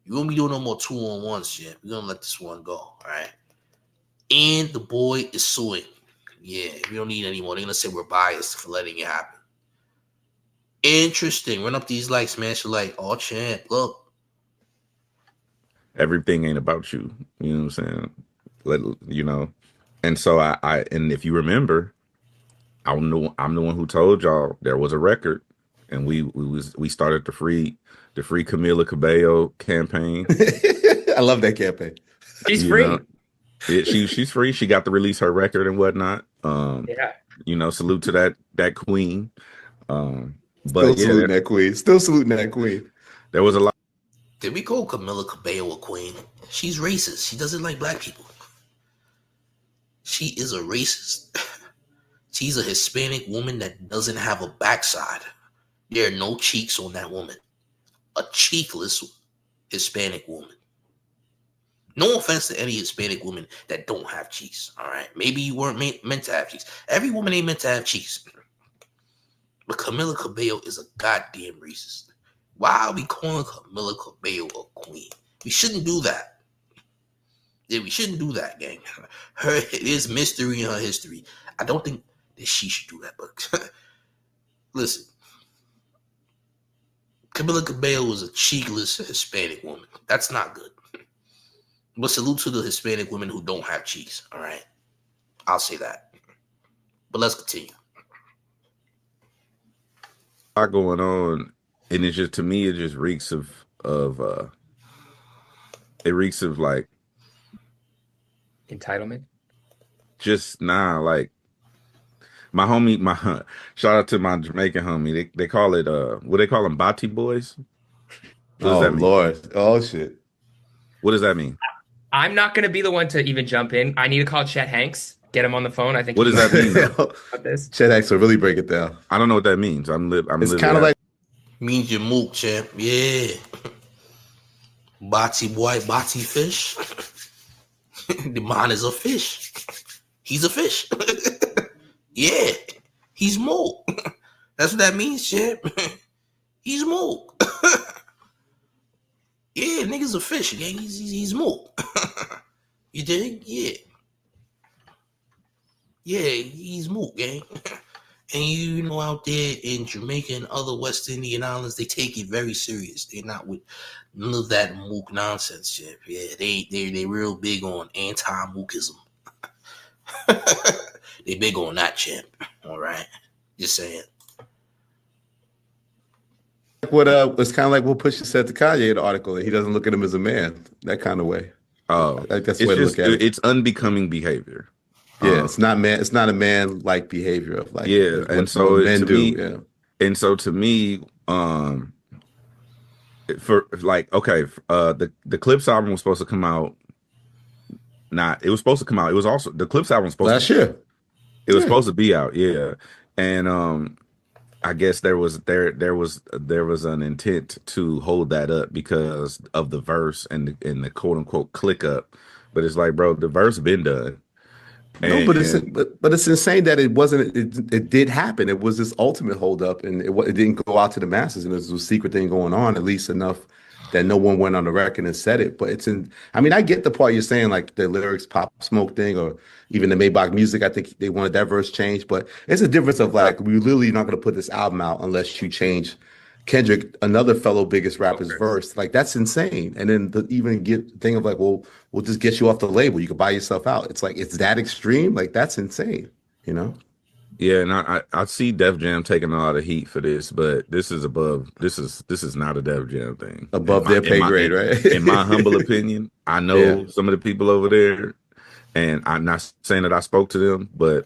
you won't be doing no more 2-on-1s, shit. We're gonna let this one go, all right? And the boy is suing. Yeah, we don't need any more. They're gonna say we're biased for letting it happen. Interesting. Run up these likes, man. So like, oh, champ, look. Everything ain't about you. You know what I'm saying? And so I and if you remember, I'm the one who told y'all there was a record, and we started the free Camila Cabello campaign. I love that campaign. She's free. She's free. She got to release her record and whatnot. Salute to that queen. Still saluting that queen. There was a lot. Did we call Camila Cabello a queen? She's racist. She doesn't like black people. She is a racist. She's a Hispanic woman that doesn't have a backside. There are no cheeks on that woman. A cheekless Hispanic woman. No offense to any Hispanic women that don't have cheeks, all right? Maybe you weren't meant to have cheeks. Every woman ain't meant to have cheeks. But Camila Cabello is a goddamn racist. Why are we calling Camila Cabello a queen? We shouldn't do that. Yeah, we shouldn't do that, gang. There's mystery in her history. I don't think that she should do that, but listen. Camila Cabello is a cheekless Hispanic woman. That's not good. But salute to the Hispanic women who don't have cheeks, all right? I'll say that. But let's continue. A lot going on, and it's just, to me, it just reeks of like entitlement. Just like my homie, shout out to my Jamaican homie. They call it what they call them, Bati boys. What does that mean? Lord, oh shit. What does that mean? I'm not going to be the one to even jump in. I need to call Chet Hanks. Get him on the phone. I think. What does that mean? Chet Hanks will really break it down. I don't know what that means. It's kind of like means you mook, champ. Yeah. Bati boy, Bati fish. The man is a fish. He's a fish. Yeah. He's mook. That's what that means, champ. He's mook. Yeah, nigga's a fish, gang. He's mook. You dig? Yeah. Yeah, he's mook, gang. And out there in Jamaica and other West Indian islands, they take it very serious. They're not with none of that mook nonsense shit. Yeah, they real big on anti-mookism. They big on that, champ. All right, just saying. What it's kind of like what Pusha said to Kanye in the article, that he doesn't look at him as a man, that kind of way. Oh, that's the way to look at it. It's unbecoming behavior. Yeah, it's not a man like behavior of like and so men do. Yeah. And so to me, the Clips album was supposed to come out. It was supposed to come out. It was also the Clips album was supposed last year. It was supposed to be out, yeah. And I guess there was an intent to hold that up because of the verse and the quote unquote click up. But it's like, bro, the verse been done. No, but it's insane that it wasn't. It did happen. It was this ultimate holdup, and it didn't go out to the masses, and there was a secret thing going on, at least enough that no one went on the record and said it. But it's in. I mean, I get the part you're saying, like the lyrics, Pop Smoke thing, or even the Maybach music. I think they wanted that verse changed, but it's a difference of like we're literally not going to put this album out unless you change Kendrick, another fellow biggest rapper's verse. Like that's insane. And then the even get thing of like, well, we'll just get you off the label. You can buy yourself out. It's like it's that extreme. Like that's insane. You know. Yeah, and I see Def Jam taking a lot of heat for this, but this is above. This is not a Def Jam thing. Above their pay grade, right? In my humble opinion, I know some of the people over there, and I'm not saying that I spoke to them, but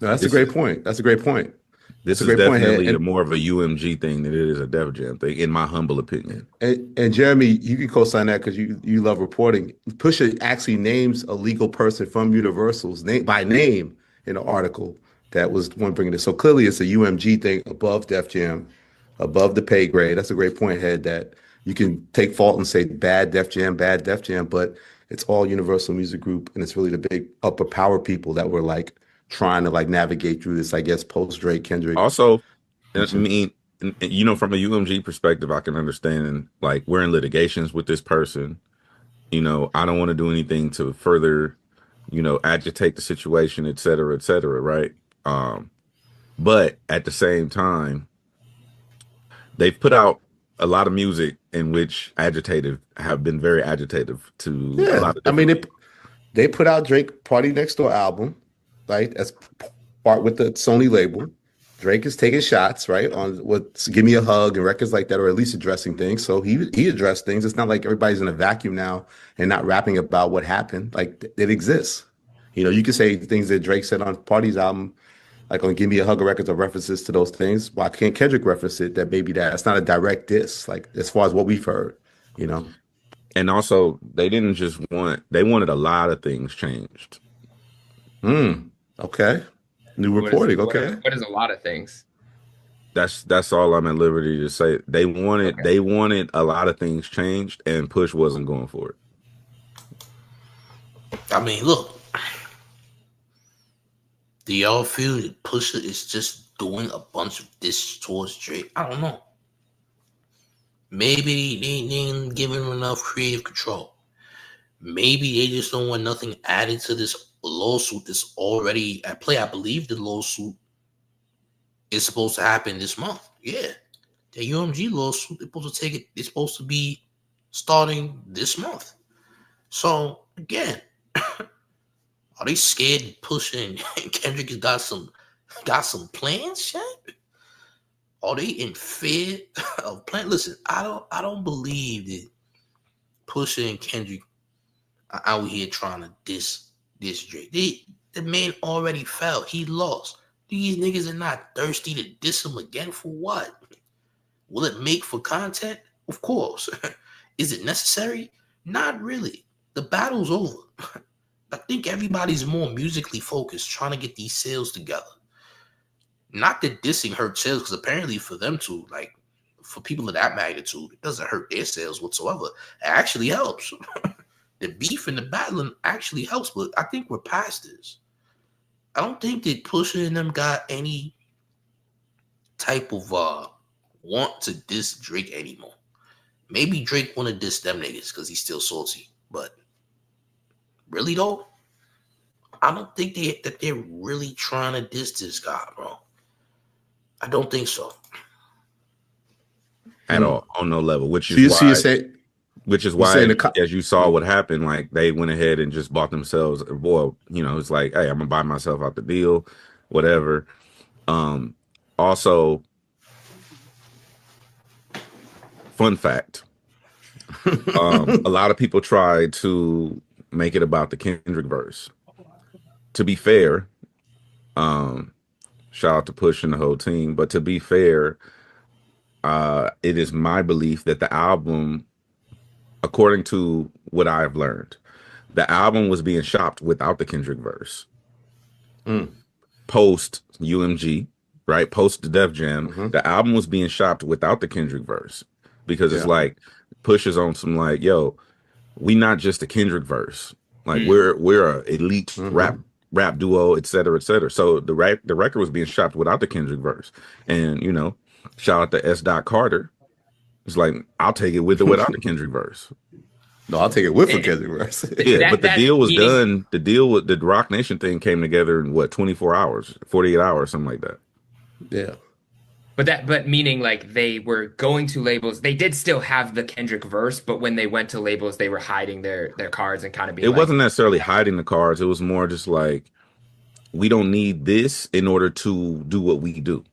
no, that's a great point. That's a great point. This is definitely more of a UMG thing than it is a Def Jam thing, in my humble opinion. And Jeremy, you can co-sign that because you love reporting. Pusha actually names a legal person from Universal's name by name in an article. That was one bringing it. So clearly it's a UMG thing above Def Jam, above the pay grade. That's a great point, Head, that you can take fault and say bad Def Jam, but it's all Universal Music Group, and it's really the big upper power people that were like trying to like navigate through this, I guess, post Drake, Kendrick. Also, I mean, you know, from a UMG perspective, I can understand like we're in litigations with this person. You know, I don't want to do anything to further, you know, agitate the situation, et cetera, right? But at the same time, they've put out a lot of music in which have been very agitative to a lot of. I mean, they put out Drake Party Next Door album, right? That's part with the Sony label. Drake is taking shots, right, on what Give Me a Hug and records like that, or at least addressing things. So he addressed things. It's not like everybody's in a vacuum now and not rapping about what happened. Like it exists. You know, you can say things that Drake said on Party's album. Like on Give Me a Hug records or references to those things. Why can't Kendrick reference it? That maybe that's not a direct diss, like as far as what we've heard, you know. And also, they didn't just they wanted a lot of things changed. Okay. New reporting. Okay. What is a lot of things? That's all I'm at liberty to say. They wanted a lot of things changed, and Push wasn't going for it. I mean, look. Do y'all feel that Pusha is just doing a bunch of this towards Drake? I don't know. Maybe they didn't give him enough creative control. Maybe they just don't want nothing added to this lawsuit that's already at play. I believe the lawsuit is supposed to happen this month. Yeah. The UMG lawsuit, they're supposed to take it. It's supposed to be starting this month. So, again, are they scared Pusha and Kendrick has got some plans, shit? Are they in fear of plans? Listen, I don't believe that Pusha and Kendrick are out here trying to diss Drake. The man already fell. He lost. These niggas are not thirsty to diss him again for what? Will it make for content? Of course. Is it necessary? Not really. The battle's over. I think everybody's more musically focused, trying to get these sales together. Not that dissing hurts sales, because apparently for them to, like, for people of that magnitude, it doesn't hurt their sales whatsoever. It actually helps. The beef and the battling actually helps, but I think we're past this. I don't think that Pusha and them got any type of want to diss Drake anymore. Maybe Drake want to diss them niggas because he's still salty, but really though, I don't think that they're really trying to diss this guy, bro. I don't think so. At all, on no level. Which is why, as you saw what happened, like they went ahead and just bought themselves. Well, you know, it's like, hey, I'm gonna buy myself out the deal, whatever. Also, fun fact: a lot of people try to make it about the Kendrick verse. To be fair, shout out to Push and the whole team, but to be fair, it is my belief that the album, according to what I've learned, the album was being shopped without the Kendrick verse. Post UMG, right? Post the Def Jam, the album was being shopped without the Kendrick verse because it's like Push is on some like, yo, we not just a Kendrick verse. Like we're a elite rap duo, et cetera, et cetera. So the record was being shopped without the Kendrick verse. And, you know, shout out to S. Carter. It's like I'll take it with or without the Kendrick verse. No, I'll take it with a Kendrick verse. Yeah, but the deal was done. The deal with the Rock Nation thing came together in what 24 hours, 48 hours, something like that. Yeah. But meaning like they were going to labels. They did still have the Kendrick verse, but when they went to labels, they were hiding their cards and kind of being. It wasn't necessarily hiding the cards. It was more just like, we don't need this in order to do what we do.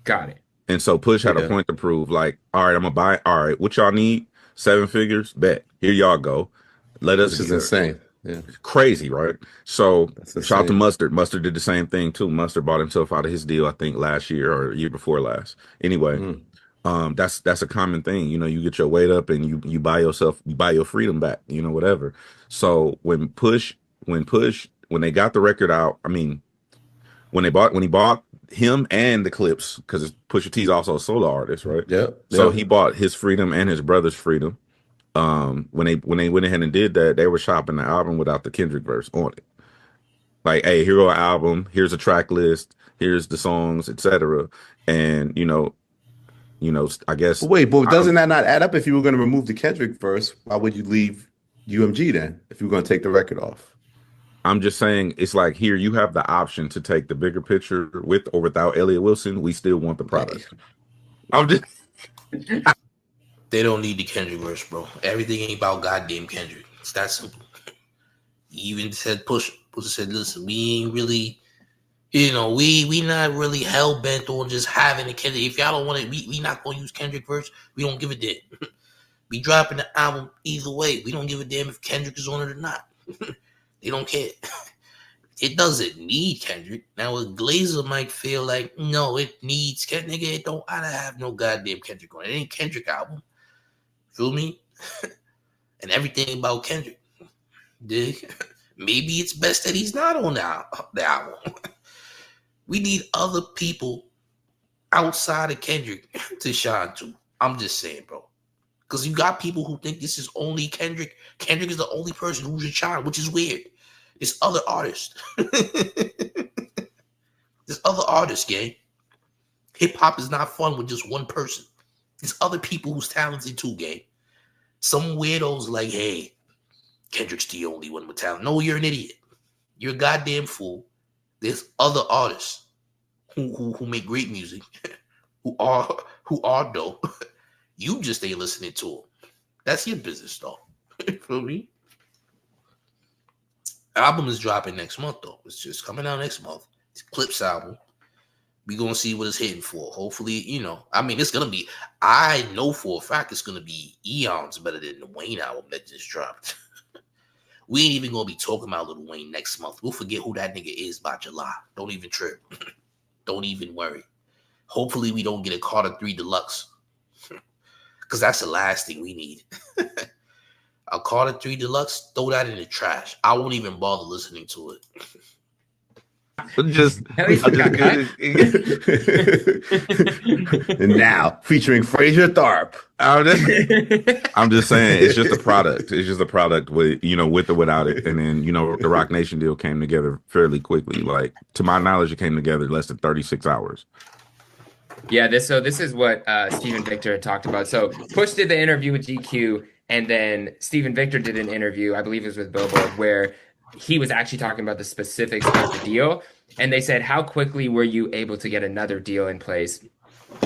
Got it. And so Push had a point to prove. Like, all right, I'm gonna buy. All right, what y'all need? 7 figures. Bet. Here y'all go. Let us. This is insane. Yeah. Crazy, right? So shout out to Mustard. Mustard did the same thing too. Mustard bought himself out of his deal, I think last year or year before last. Anyway, that's a common thing. You know, you get your weight up and you buy your freedom back, you know, whatever. So when they got the record out, I mean, when he bought him and the Clips, because Pusha T's also a solo artist, right? Yeah. So he bought his freedom and his brother's freedom. When they went ahead and did that, they were shopping the album without the Kendrick verse on it. Like, hey, here go an album, here's a track list, here's the songs, etc. And you know, I guess. Wait, but doesn't that not add up? If you were going to remove the Kendrick verse, why would you leave UMG then? If you were going to take the record off? I'm just saying, it's like, here you have the option to take the bigger picture with or without Elliott Wilson. We still want the product. I'm just. They don't need the Kendrick verse, bro. Everything ain't about goddamn Kendrick. It's that simple. He even said Pusha said, listen, we ain't really, we not really hell bent on just having a Kendrick. If y'all don't want it, we not gonna use Kendrick verse. We don't give a damn. We dropping the album either way. We don't give a damn if Kendrick is on it or not. They don't care. It doesn't need Kendrick. Now a Glazer might feel like, no, it needs Kendrick. It don't gotta have no goddamn Kendrick on it. It ain't Kendrick album. Feel me? And everything about Kendrick. Dig? Maybe it's best that he's not on the album. We need other people outside of Kendrick to shine too. I'm just saying, bro. Because you got people who think this is only Kendrick. Kendrick is the only person who should shine, which is weird. There's other artists. There's other artists, gang. Hip-hop is not fun with just one person. There's other people who's talented too, gang. Some weirdos like, hey, Kendrick's the only one with talent. No, you're an idiot. You're a goddamn fool. There's other artists who make great music, who are dope. You just ain't listening to them. That's your business, though. Feel me? Album is dropping next month, though. It's just coming out next month. It's Clips album. We gonna see what it's hitting for. Hopefully, it's gonna be. I know for a fact it's gonna be eons better than the Wayne album that just dropped. We ain't even gonna be talking about Lil Wayne next month. We'll forget who that nigga is by July. Don't even trip. Don't even worry. Hopefully, we don't get a Carter 3 Deluxe, because that's the last thing we need. A Carter 3 Deluxe, throw that in the trash. I won't even bother listening to it. And now featuring Fraser Tharp. I'm just saying, it's just a product. It's just a product with or without it. And then the Rock Nation deal came together fairly quickly. Like, to my knowledge, it came together in less than 36 hours. Yeah, this is what Stephen Victor had talked about. So Push did the interview with GQ, and then Stephen Victor did an interview, I believe it was with Billboard, where he was actually talking about the specifics of the deal. And they said, how quickly were you able to get another deal in place?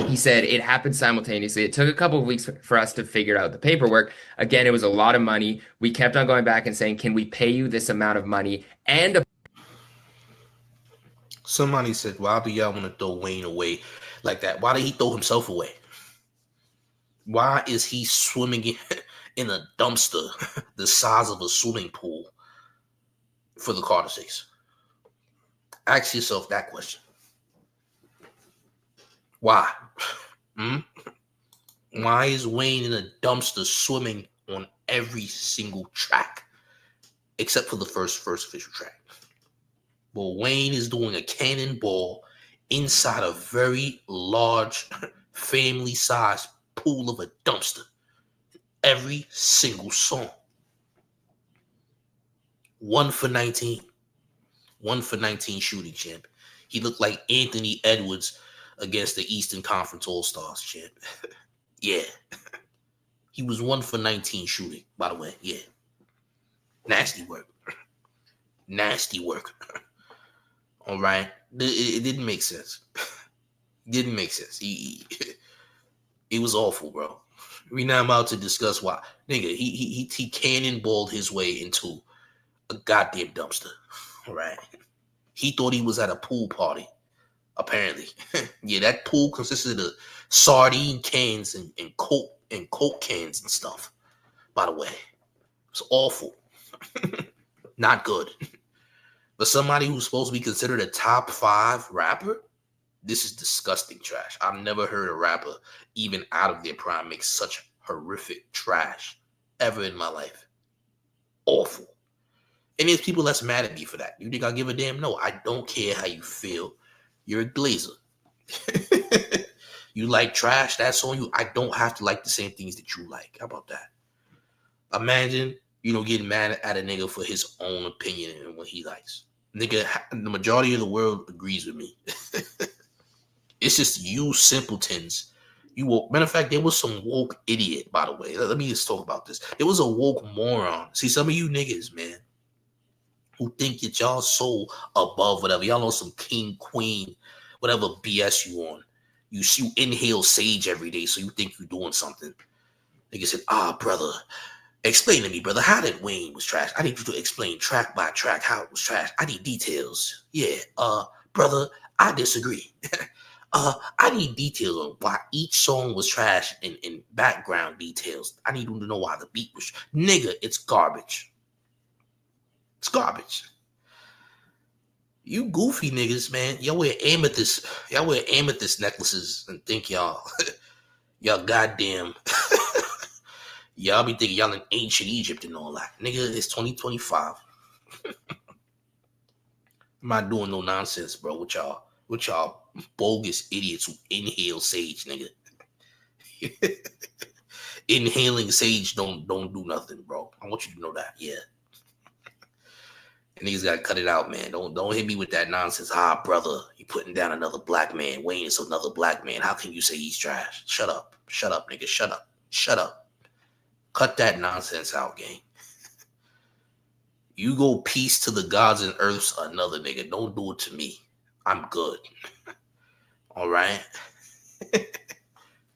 He said it happened simultaneously. It took a couple of weeks for us to figure out the paperwork. Again, it was a lot of money. We kept on going back and saying, can we pay you this amount of money? And somebody said, why do y'all want to throw Wayne away like that? Why did he throw himself away? Why is he swimming in a dumpster the size of a swimming pool for the Carter 6? Ask yourself that question. Why? Why is Wayne in a dumpster swimming on every single track except for the first official track? Well, Wayne is doing a cannonball inside a very large family-sized pool of a dumpster. Every single song. 1 for 19. 1 for 19 shooting champ. He looked like Anthony Edwards against the Eastern Conference All-Stars champ. Yeah. He was 1 for 19 shooting, by the way. Yeah. Nasty work. Nasty work. All right. It didn't make sense. Didn't make sense. It was awful, bro. We now about to discuss why. Nigga, he cannonballed his way into a goddamn dumpster. All right. He thought he was at a pool party, apparently. Yeah, that pool consisted of sardine cans and Coke cans and stuff, by the way. It's awful. Not good. But somebody who's supposed to be considered a top 5 rapper, this is disgusting trash. I've never heard a rapper, even out of their prime, make such horrific trash ever in my life. Awful. And there's people that's mad at me for that. You think I'll give a damn? No, I don't care how you feel. You're a glazer. You like trash, that's on you. I don't have to like the same things that you like. How about that? Imagine, getting mad at a nigga for his own opinion and what he likes. Nigga, the majority of the world agrees with me. It's just you simpletons. You woke. Matter of fact, there was some woke idiot, by the way. Let me just talk about this. There was a woke moron. See, some of you niggas, man, who think that y'all so above whatever. Y'all know some king, queen, whatever BS you on. You inhale sage every day, so you think you're doing something. Nigga said, brother, explain to me, brother, how that Wayne was trash. I need you to explain track by track how it was trash. I need details. Yeah, brother, I disagree. I need details on why each song was trash and background details. I need to know why the beat was nigga, it's garbage. It's garbage. You goofy niggas, man. Y'all wear amethyst necklaces and think y'all goddamn y'all be thinking y'all in ancient Egypt and all that. Nigga, it's 2025. I'm not doing no nonsense, bro, with y'all bogus idiots who inhale sage, nigga. Inhaling sage don't do nothing, bro. I want you to know that. Yeah. And niggas gotta cut it out, man. Don't hit me with that nonsense. Brother, you putting down another black man. Wayne is another black man. How can you say he's trash? Shut up. Shut up, nigga. Shut up. Shut up. Cut that nonsense out, gang. You go peace to the gods and earths, another nigga. Don't do it to me. I'm good. All right?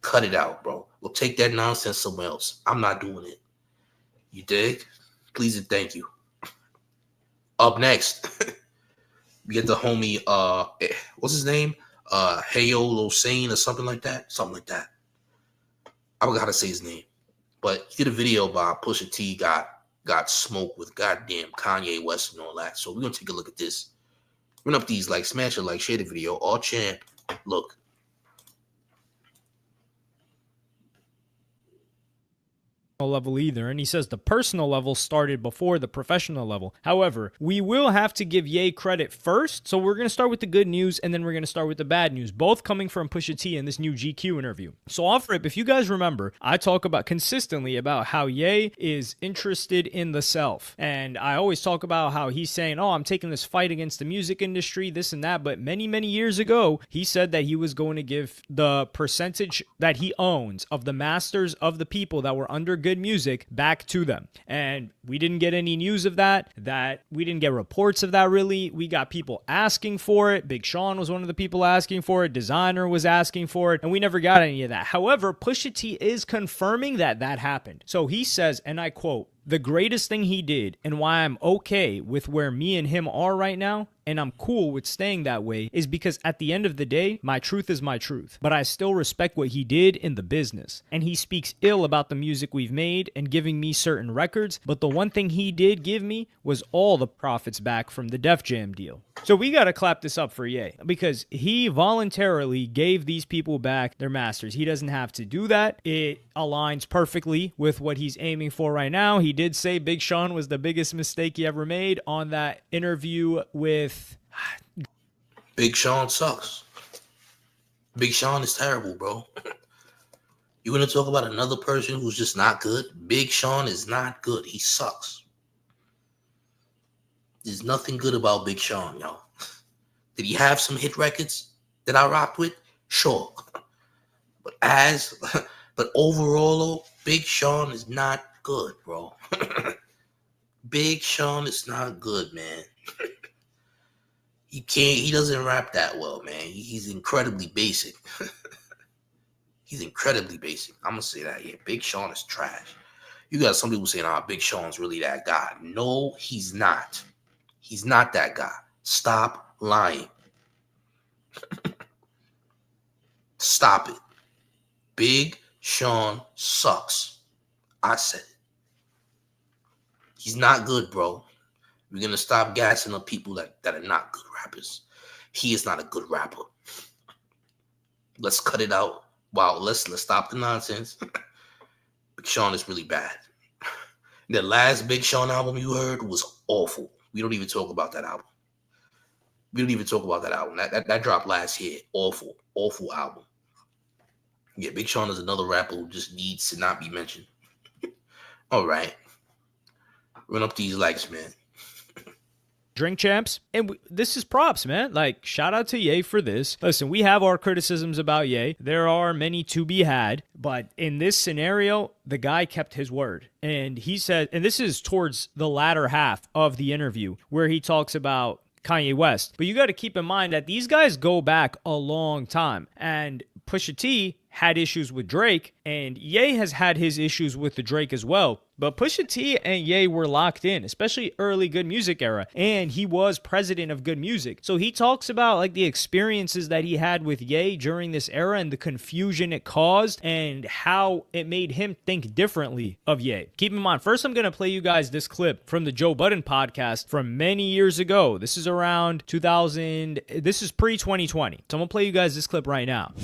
Cut it out, bro. We'll take that nonsense somewhere else. I'm not doing it. You dig? Please and thank you. Up next, we get the homie, what's his name? Heyo Losane or something like that. Something like that. I forgot how to say his name. But he did a video about Pusha T got smoked with goddamn Kanye West and all that. So we're going to take a look at this. Run up these, smash it, share the video. All champ. Look. Level either, and he says the personal level started before the professional level. However, we will have to give Ye credit first, so we're going to start with the good news and then we're going to start with the bad news, both coming from Pusha T in this new GQ interview. So off rip, if you guys remember, I talk about consistently about how Ye is interested in the self, and I always talk about how he's saying, I'm taking this fight against the music industry, this and that, but many years ago, he said that he was going to give the percentage that he owns of the masters of the people that were under good music back to them. And we didn't get any news of that we didn't get reports of that really. We got people asking for it. Big Sean was one of the people asking for it. Designer was asking for it, and we never got any of that. However, Pusha T is confirming that happened. So he says, and I quote, "The greatest thing he did and why I'm okay with where me and him are right now, and I'm cool with staying that way, is because at the end of the day, my truth is my truth. But I still respect what he did in the business. And he speaks ill about the music we've made and giving me certain records, but the one thing he did give me was all the profits back from the Def Jam deal." So we got to clap this up for Ye, because he voluntarily gave these people back their masters. He doesn't have to do that. It aligns perfectly with what he's aiming for right now. He did say Big Sean was the biggest mistake he ever made on that interview with... Big Sean sucks. Big Sean is terrible, bro. You want to talk about another person who's just not good? Big Sean is not good. He sucks. There's nothing good about Big Sean, y'all. Did he have some hit records that I rocked with? Sure. But as But overall, though, Big Sean is not good, bro. Big Sean is not good, man. He doesn't rap that well, man. He's incredibly basic. He's incredibly basic. I'm gonna say that, yeah. Big Sean is trash. You got some people saying, Big Sean's really that guy. No, he's not. He's not that guy. Stop lying. Stop it. Big Sean sucks. I said it. He's not good, bro. We're gonna stop gassing up people that are not good rappers. He is not a good rapper. Let's cut it out. Wow, let's stop the nonsense. Big Sean is really bad. The last Big Sean album you heard was awful. We don't even talk about that album. That dropped last year. Awful album. Yeah, Big Sean is another rapper who just needs to not be mentioned. All right. Run up these likes, man. Drink Champs. And this is props, man. Like, shout out to Ye for this. Listen, we have our criticisms about Ye. There are many to be had. But in this scenario, the guy kept his word. And he said, and this is towards the latter half of the interview, where he talks about Kanye West. But you got to keep in mind that these guys go back a long time. And Pusha T had issues with Drake, and Ye has had his issues with the Drake as well. But Pusha T and Ye were locked in, especially early Good Music era, and he was president of Good Music. So he talks about like the experiences that he had with Ye during this era and the confusion it caused and how it made him think differently of Ye. Keep in mind, first I'm going to play you guys this clip from the Joe Budden podcast from many years ago. This is around 2000, this is pre-2020. So I'm going to play you guys this clip right now.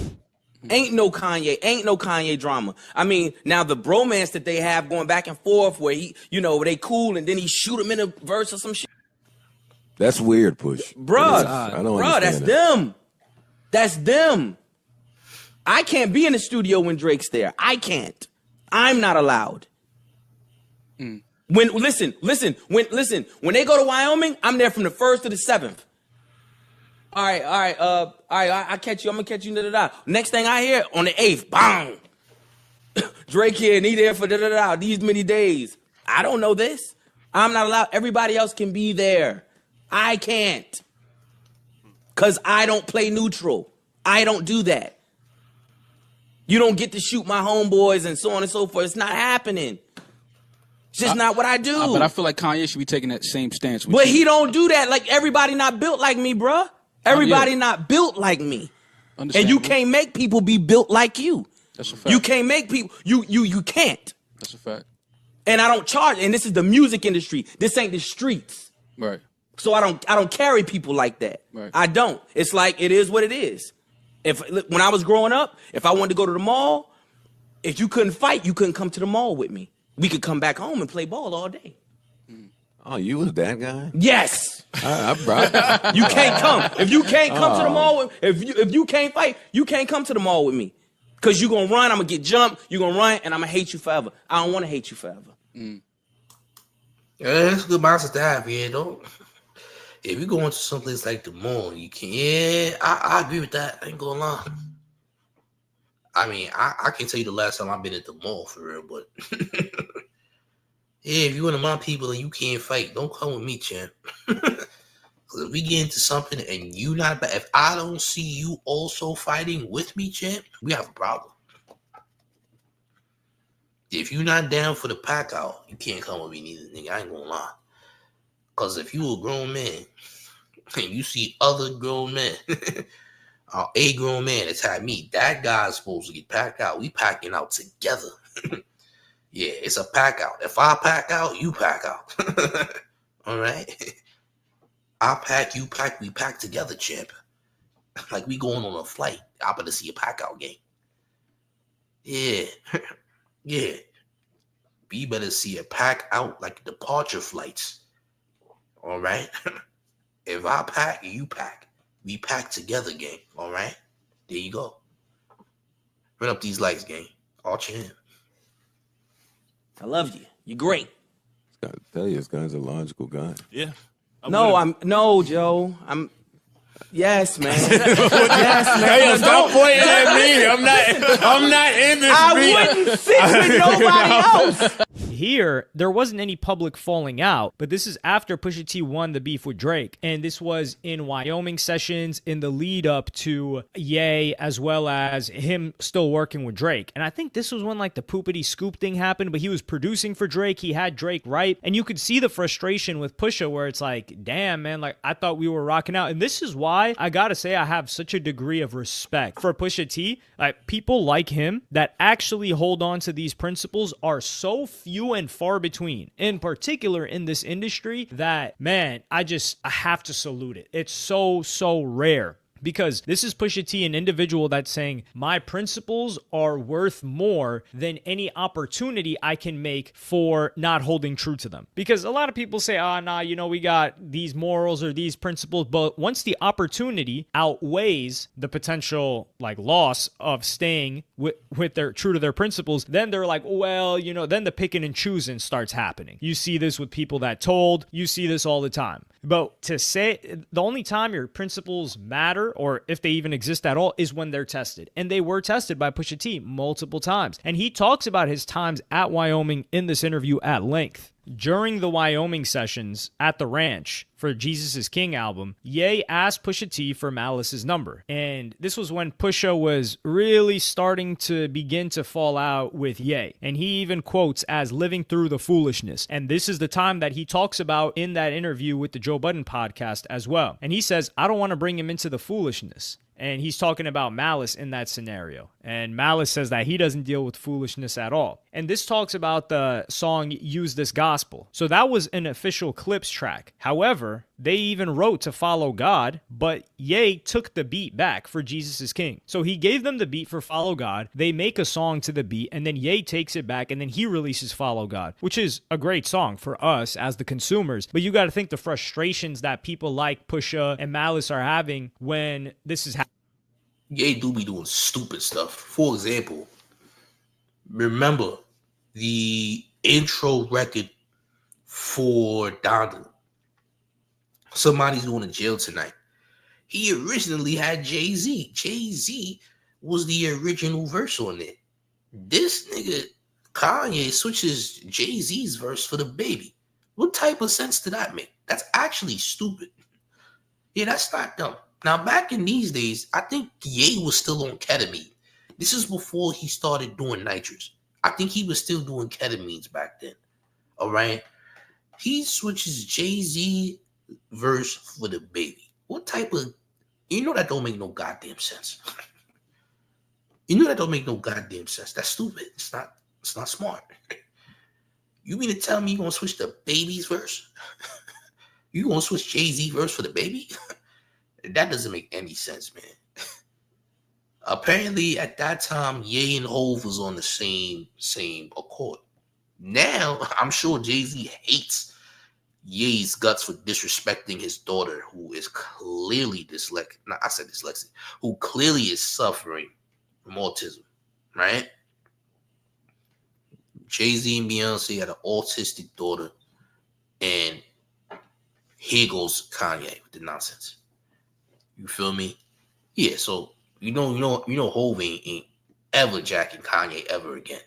Ain't no Kanye drama. I mean, now the bromance that they have going back and forth where where they cool and then he shoot him in a verse or some shit. That's weird, Push. Bruh, that's them. That's them. I can't be in the studio when Drake's there. I can't. I'm not allowed. When they go to Wyoming, I'm there from the 1st to the 7th. All right. I catch you. I'm gonna catch you. Next thing I hear on the 8th, bang. Drake here and he there for these many days. I don't know this. I'm not allowed. Everybody else can be there. I can't. Cause I don't play neutral. I don't do that. You don't get to shoot my homeboys and so on and so forth. It's not happening. It's just not what I do. But I feel like Kanye should be taking that same stance. But he don't do that. Like everybody not built like me, bruh. Everybody not built like me. And you can't make people be built like you. That's a fact. You can't make people, you can't. That's a fact. And I don't charge, and this is the music industry. This ain't the streets. Right. So I don't carry people like that. Right. I don't. It's like, it is what it is. When I was growing up, if I wanted to go to the mall, if you couldn't fight, you couldn't come to the mall with me. We could come back home and play ball all day. Oh, you was that guy? Yes. I brought you can't come. If you can't come to the mall, if you can't fight, you can't come to the mall with me. Because you're going to run, I'm going to get jumped, you're going to run, and I'm going to hate you forever. I don't want to hate you forever. Yeah, that's a good mindset to have, yeah, though. If you go into someplace like the mall, you can, I agree with that. I ain't going to lie. I mean, I can't tell you the last time I've been at the mall for real, but yeah, if you one of my people and you can't fight, don't come with me, champ. Because if we get into something and you not, if I don't see you also fighting with me, champ, we have a problem. If you're not down for the pack out, you can't come with me neither, nigga. I ain't gonna lie. Because if you a grown man and you see other grown men, or a grown man attack me, that guy's supposed to get packed out. We packing out together. Yeah, it's a pack out. If I pack out, you pack out. All right? I pack, you pack, we pack together, champ. Like we going on a flight. I'm about to see a pack out game. Yeah. Yeah. We better see a pack out like departure flights. All right? If I pack, you pack. We pack together, gang. All right? There you go. Run up these lights, gang. All champ. I love you. You're great. I tell you, this guy's a logical guy. Yeah. No, Joe. Yes, man. Yes, man. Hey, stop pointing at me. I'm not in this I wouldn't sit with nobody else. Here, there wasn't any public falling out, but this is after Pusha T won the beef with Drake. And this was in Wyoming sessions in the lead up to Ye, as well as him still working with Drake. And I think this was when like the poopity scoop thing happened, but he was producing for Drake. He had Drake right. And you could see the frustration with Pusha where it's like, damn, man, like I thought we were rocking out. And this is why I gotta say I have such a degree of respect for Pusha T. Like people like him that actually hold on to these principles are so few and far between, in particular in this industry, that, man, I have to salute it. It's so rare. Because this is Pusha T, an individual that's saying, my principles are worth more than any opportunity I can make for not holding true to them. Because a lot of people say, we got these morals or these principles, but once the opportunity outweighs the potential like loss of staying with their true to their principles, then they're like, well, then the picking and choosing starts happening. You see this with people that told, you see this all the time. But to say the only time your principles matter, or if they even exist at all, is when they're tested. And they were tested by Pusha T multiple times. And he talks about his times at Wyoming in this interview at length. During the Wyoming sessions at the ranch for Jesus is King album, Ye asked Pusha T for Malice's number. And this was when Pusha was really starting to begin to fall out with Ye. And he even quotes as living through the foolishness. And this is the time that he talks about in that interview with the Joe Budden podcast as well. And he says, I don't want to bring him into the foolishness. And he's talking about Malice in that scenario. And Malice says that he doesn't deal with foolishness at all. And this talks about the song Use This Gospel. So that was an official Clips track. However, they even wrote to Follow God, but Ye took the beat back for Jesus is King. So he gave them the beat for Follow God. They make a song to the beat, and then Ye takes it back, and then he releases Follow God, which is a great song for us as the consumers. But you got to think the frustrations that people like Pusha and Malice are having when this is happening. Ye do be doing stupid stuff. For example, remember the intro record for Donda. Somebody's going to jail tonight. He originally had Jay-Z. Jay-Z was the original verse on it. This nigga, Kanye, switches Jay-Z's verse for the baby. What type of sense did that make? That's actually stupid. Yeah, that's not dumb. Now, back in these days, I think Ye was still on ketamine. This is before he started doing nitrous. I think he was still doing ketamines back then. All right? He switches Jay-Z verse for the baby. What type of... that don't make no goddamn sense. That don't make no goddamn sense. That's stupid. It's not smart. You mean to tell me you're going to switch the baby's verse? You going to switch Jay-Z verse for the baby? That doesn't make any sense, man. Apparently, at that time, Ye and Hov was on the same accord. Now, I'm sure Jay-Z hates Ye's guts for disrespecting his daughter, who is clearly dyslexic, who clearly is suffering from autism, right? Jay-Z and Beyonce had an autistic daughter, and here goes Kanye with the nonsense. You feel me? Yeah, so you know Hov ain't ever jacking Kanye ever again.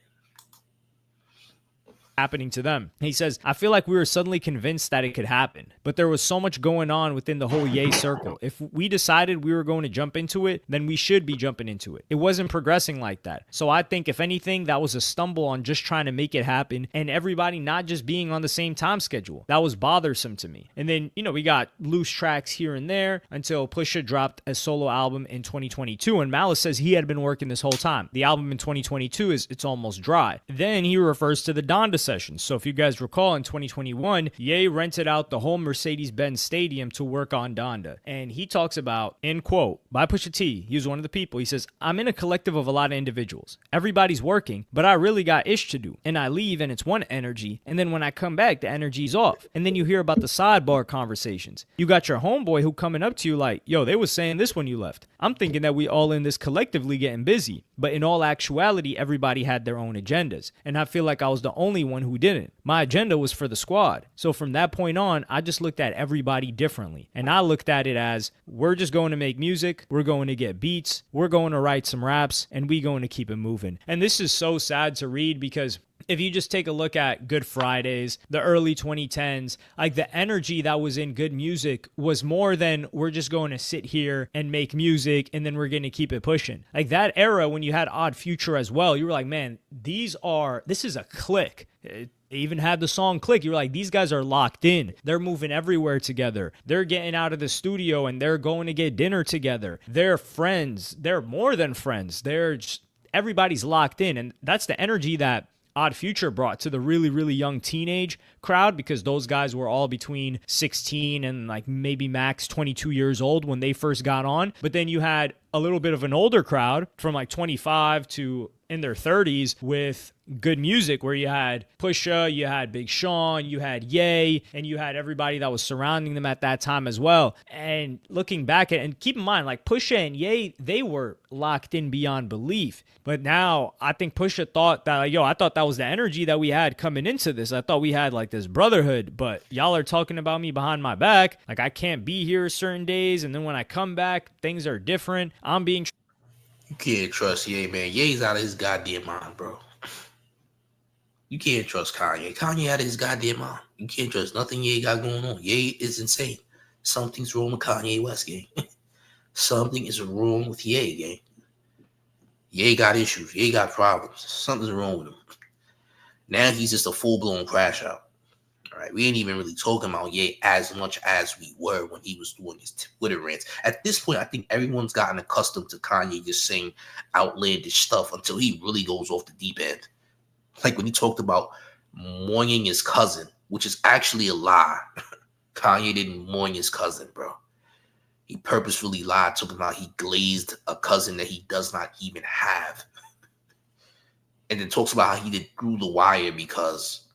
Happening to them. He says, I feel like we were suddenly convinced that it could happen, but there was so much going on within the whole Ye circle. If we decided we were going to jump into it, then we should be jumping into it. It wasn't progressing like that. So I think if anything, that was a stumble on just trying to make it happen and everybody not just being on the same time schedule. That was bothersome to me. And then, we got loose tracks here and there until Pusha dropped a solo album in 2022. And Malice says he had been working this whole time. The album in 2022 it's almost dry. Then he refers to the Donda sessions. So if you guys recall, in 2021, Ye rented out the whole Mercedes-Benz Stadium to work on Donda. And he talks about, in quote, by Pusha T, he was one of the people, he says, I'm in a collective of a lot of individuals. Everybody's working, but I really got ish to do. And I leave and it's one energy. And then when I come back, the energy's off. And then you hear about the sidebar conversations. You got your homeboy who coming up to you like, yo, they was saying this when you left. I'm thinking that we all in this collectively getting busy. But in all actuality, everybody had their own agendas. And I feel like I was the only one who didn't. My agenda was for the squad. So from that point on, I just looked at everybody differently. And I looked at it as, we're just going to make music, we're going to get beats, we're going to write some raps, and we going to keep it moving. And this is so sad to read because if you just take a look at Good Fridays, the early 2010s, like the energy that was in good music was more than we're just going to sit here and make music and then we're going to keep it pushing. Like that era when you had Odd Future as well, you were like, man, this is a clique. It even had the song Click. You were like, these guys are locked in. They're moving everywhere together. They're getting out of the studio and they're going to get dinner together. They're friends. They're more than friends. Everybody's locked in. And that's the energy that Odd Future brought to the really, really young teenage crowd, because those guys were all between 16 and like maybe max 22 years old when they first got on. But then you had a little bit of an older crowd from like 25 to in their 30s with good music, where you had Pusha, you had Big Sean, you had Ye, and you had everybody that was surrounding them at that time as well. And looking back at, and keep in mind, like Pusha and Ye, they were locked in beyond belief. But now I think Pusha thought that, like, yo, I thought that was the energy that we had coming into this. I thought we had like this brotherhood, but y'all are talking about me behind my back. Like I can't be here certain days, and then when I come back, things are different. I'm being... You can't trust Ye, man. Ye's out of his goddamn mind, bro. You can't trust Kanye. Kanye out of his goddamn mind. You can't trust nothing Ye got going on. Ye is insane. Something's wrong with Kanye West, gang. Something is wrong with Ye, gang. Ye got issues. Ye got problems. Something's wrong with him. Now he's just a full-blown crash out. All right, we ain't even really talking about Ye as much as we were when he was doing his Twitter rants. At this point, I think everyone's gotten accustomed to Kanye just saying outlandish stuff until he really goes off the deep end. Like when he talked about mourning his cousin, which is actually a lie. Kanye didn't mourn his cousin, bro. He purposefully lied, talking about he glazed a cousin that he does not even have. And then talks about how he did through the wire because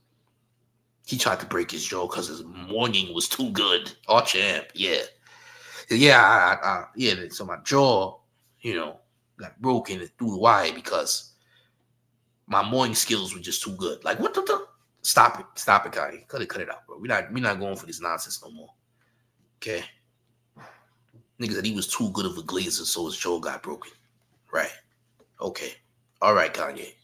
he tried to break his jaw because his mourning was too good. Oh, champ, yeah. Yeah, so my jaw, got broken through the wire because my mourning skills were just too good. Like, what the? Stop it, Kanye. Cut it out, bro. We're not going for this nonsense no more. Okay. Nigga said he was too good of a glazer, so his jaw got broken. Right. Okay. All right, Kanye.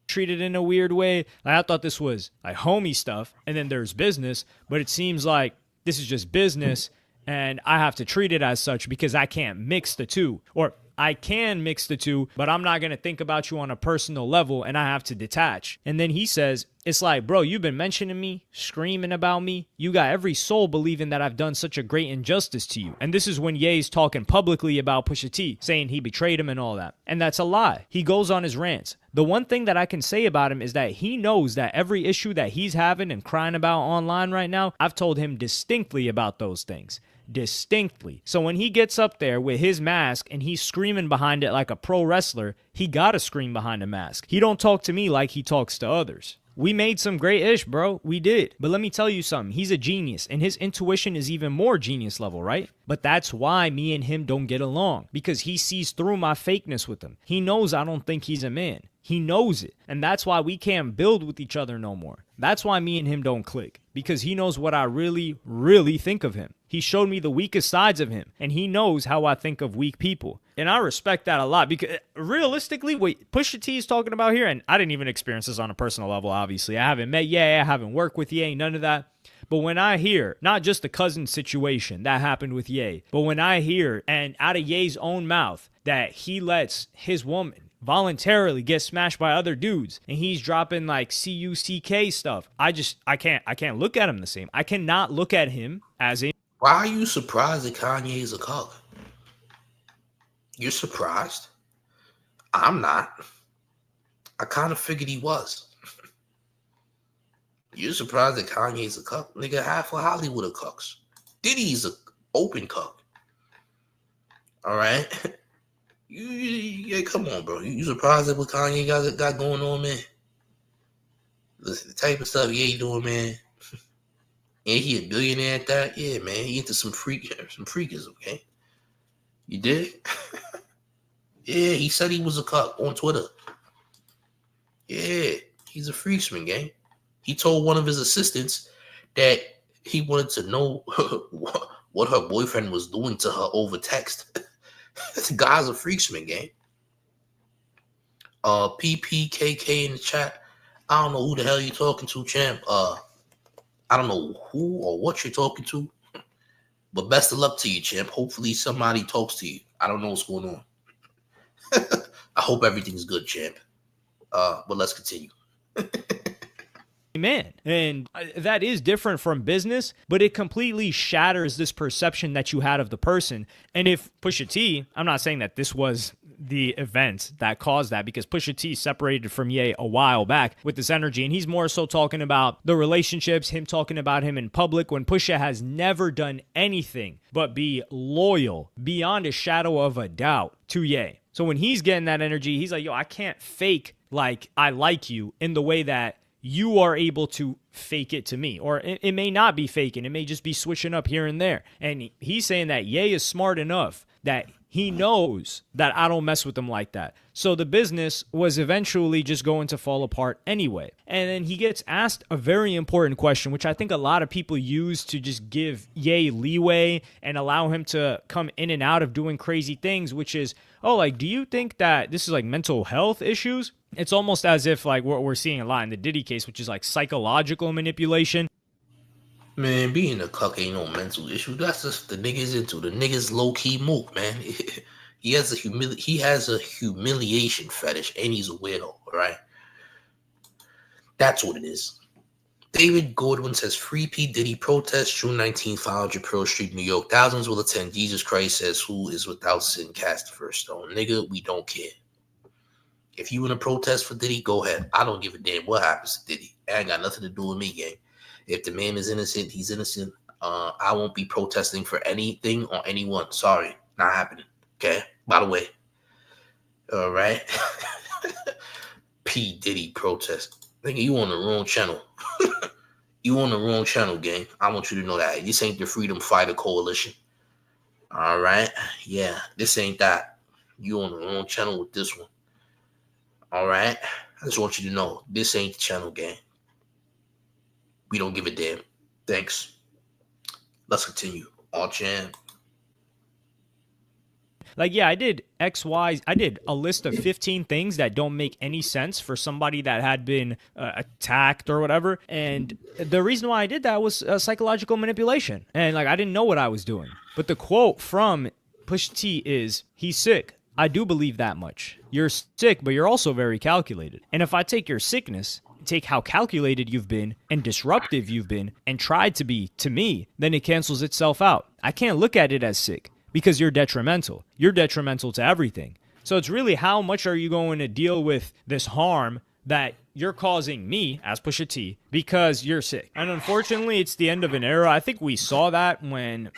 Treated in a weird way. Like, I thought this was like homie stuff, and then there's business, but it seems like this is just business, and I have to treat it as such because I can't mix the two. Or I can mix the two, but I'm not going to think about you on a personal level, and I have to detach. And then he says, it's like, bro, you've been mentioning me, screaming about me. You got every soul believing that I've done such a great injustice to you. And this is when Ye's talking publicly about Pusha T, saying he betrayed him and all that. And that's a lie. He goes on his rants. The one thing that I can say about him is that he knows that every issue that he's having and crying about online right now, I've told him distinctly about those things. Distinctly. So when he gets up there with his mask and he's screaming behind it like a pro wrestler, he gotta scream behind a mask. He don't talk to me like he talks to others. We made some great ish, bro. We did. But let me tell you something. He's a genius, and his intuition is even more genius level, right? But that's why me and him don't get along, because he sees through my fakeness with him. He knows I don't think he's a man. He knows it. And that's why we can't build with each other no more. That's why me and him don't click, because he knows what I really, really think of him. He showed me the weakest sides of him, and he knows how I think of weak people. And I respect that a lot, because realistically, what Pusha T is talking about here, and I didn't even experience this on a personal level, obviously. I haven't met Ye, I haven't worked with Ye, none of that. But when I hear, not just the cousin situation that happened with Ye, but when I hear, and out of Ye's own mouth, that he lets his woman voluntarily get smashed by other dudes, and he's dropping like CUCK stuff, I can't look at him the same. I cannot look at him as a... Why are you surprised that Kanye is a color? You're surprised? I'm not. I kind of figured he was. You're surprised that Kanye's a cuck? Nigga, half of Hollywood are cucks. Diddy's an open cuck. All right? Yeah, come on, bro. You surprised at what Kanye got going on, man? Listen, the type of stuff he ain't doing, man. Ain't he a billionaire at that? Yeah, man. He into some freakers, okay? You dig? Yeah, he said he was a cuck on Twitter. Yeah, he's a freaksman, gang. He told one of his assistants that he wanted to know what her boyfriend was doing to her over text. This guy's a freaksman, gang. PPKK in the chat. I don't know who the hell you talking to, champ. I don't know who or what you're talking to, but best of luck to you, champ. Hopefully somebody talks to you. I don't know what's going on. I hope everything's good, champ. But let's continue. Man, and that is different from business, but it completely shatters this perception that you had of the person. And if Pusha T, I'm not saying that this was the event that caused that, because Pusha T separated from Ye a while back with this energy, and he's more so talking about the relationships, him talking about him in public, when Pusha has never done anything but be loyal beyond a shadow of a doubt to Ye. So when he's getting that energy, he's like, yo, I can't fake like I like you in the way that you are able to fake it to me. Or it may not be faking. It may just be switching up here and there. And he's saying that Ye is smart enough that he knows that I don't mess with him like that. So the business was eventually just going to fall apart anyway. And then he gets asked a very important question, which I think a lot of people use to just give Ye leeway and allow him to come in and out of doing crazy things, which is, oh, like, do you think that this is like mental health issues? It's almost as if like what we're seeing a lot in the Diddy case, which is like psychological manipulation. Man, being a cuck ain't no mental issue. That's just the niggas into. The niggas low key mook, man. He has a humiliation fetish, and he's a weirdo, right? That's what it is. David Godwin says, Free P. Diddy protest June 19th, 500 Pearl Street, New York. Thousands will attend. Jesus Christ says, who is without sin cast the first stone. Nigga, we don't care. If you want to protest for Diddy, go ahead. I don't give a damn what happens to Diddy. It ain't got nothing to do with me, gang. If the man is innocent, he's innocent. I won't be protesting for anything or anyone. Sorry, not happening. Okay? By the way. All right? P. Diddy protest. Nigga, you on the wrong channel. You on the wrong channel, gang. I want you to know that. This ain't the Freedom Fighter Coalition. All right? Yeah, this ain't that. You on the wrong channel with this one. All right? I just want you to know, this ain't the channel, gang. We don't give a damn. Thanks. Let's continue. All champ. Like, yeah, I did I did a list of 15 things that don't make any sense for somebody that had been attacked or whatever. And the reason why I did that was psychological manipulation. And, like, I didn't know what I was doing. But the quote from Pusha T is, he's sick. I do believe that much. You're sick, but you're also very calculated. And if I take your sickness, take how calculated you've been and disruptive you've been and tried to be to me, then it cancels itself out. I can't look at it as sick because you're detrimental. You're detrimental to everything. So it's really how much are you going to deal with this harm that you're causing me as Pusha T because you're sick. And unfortunately, it's the end of an era. I think we saw that when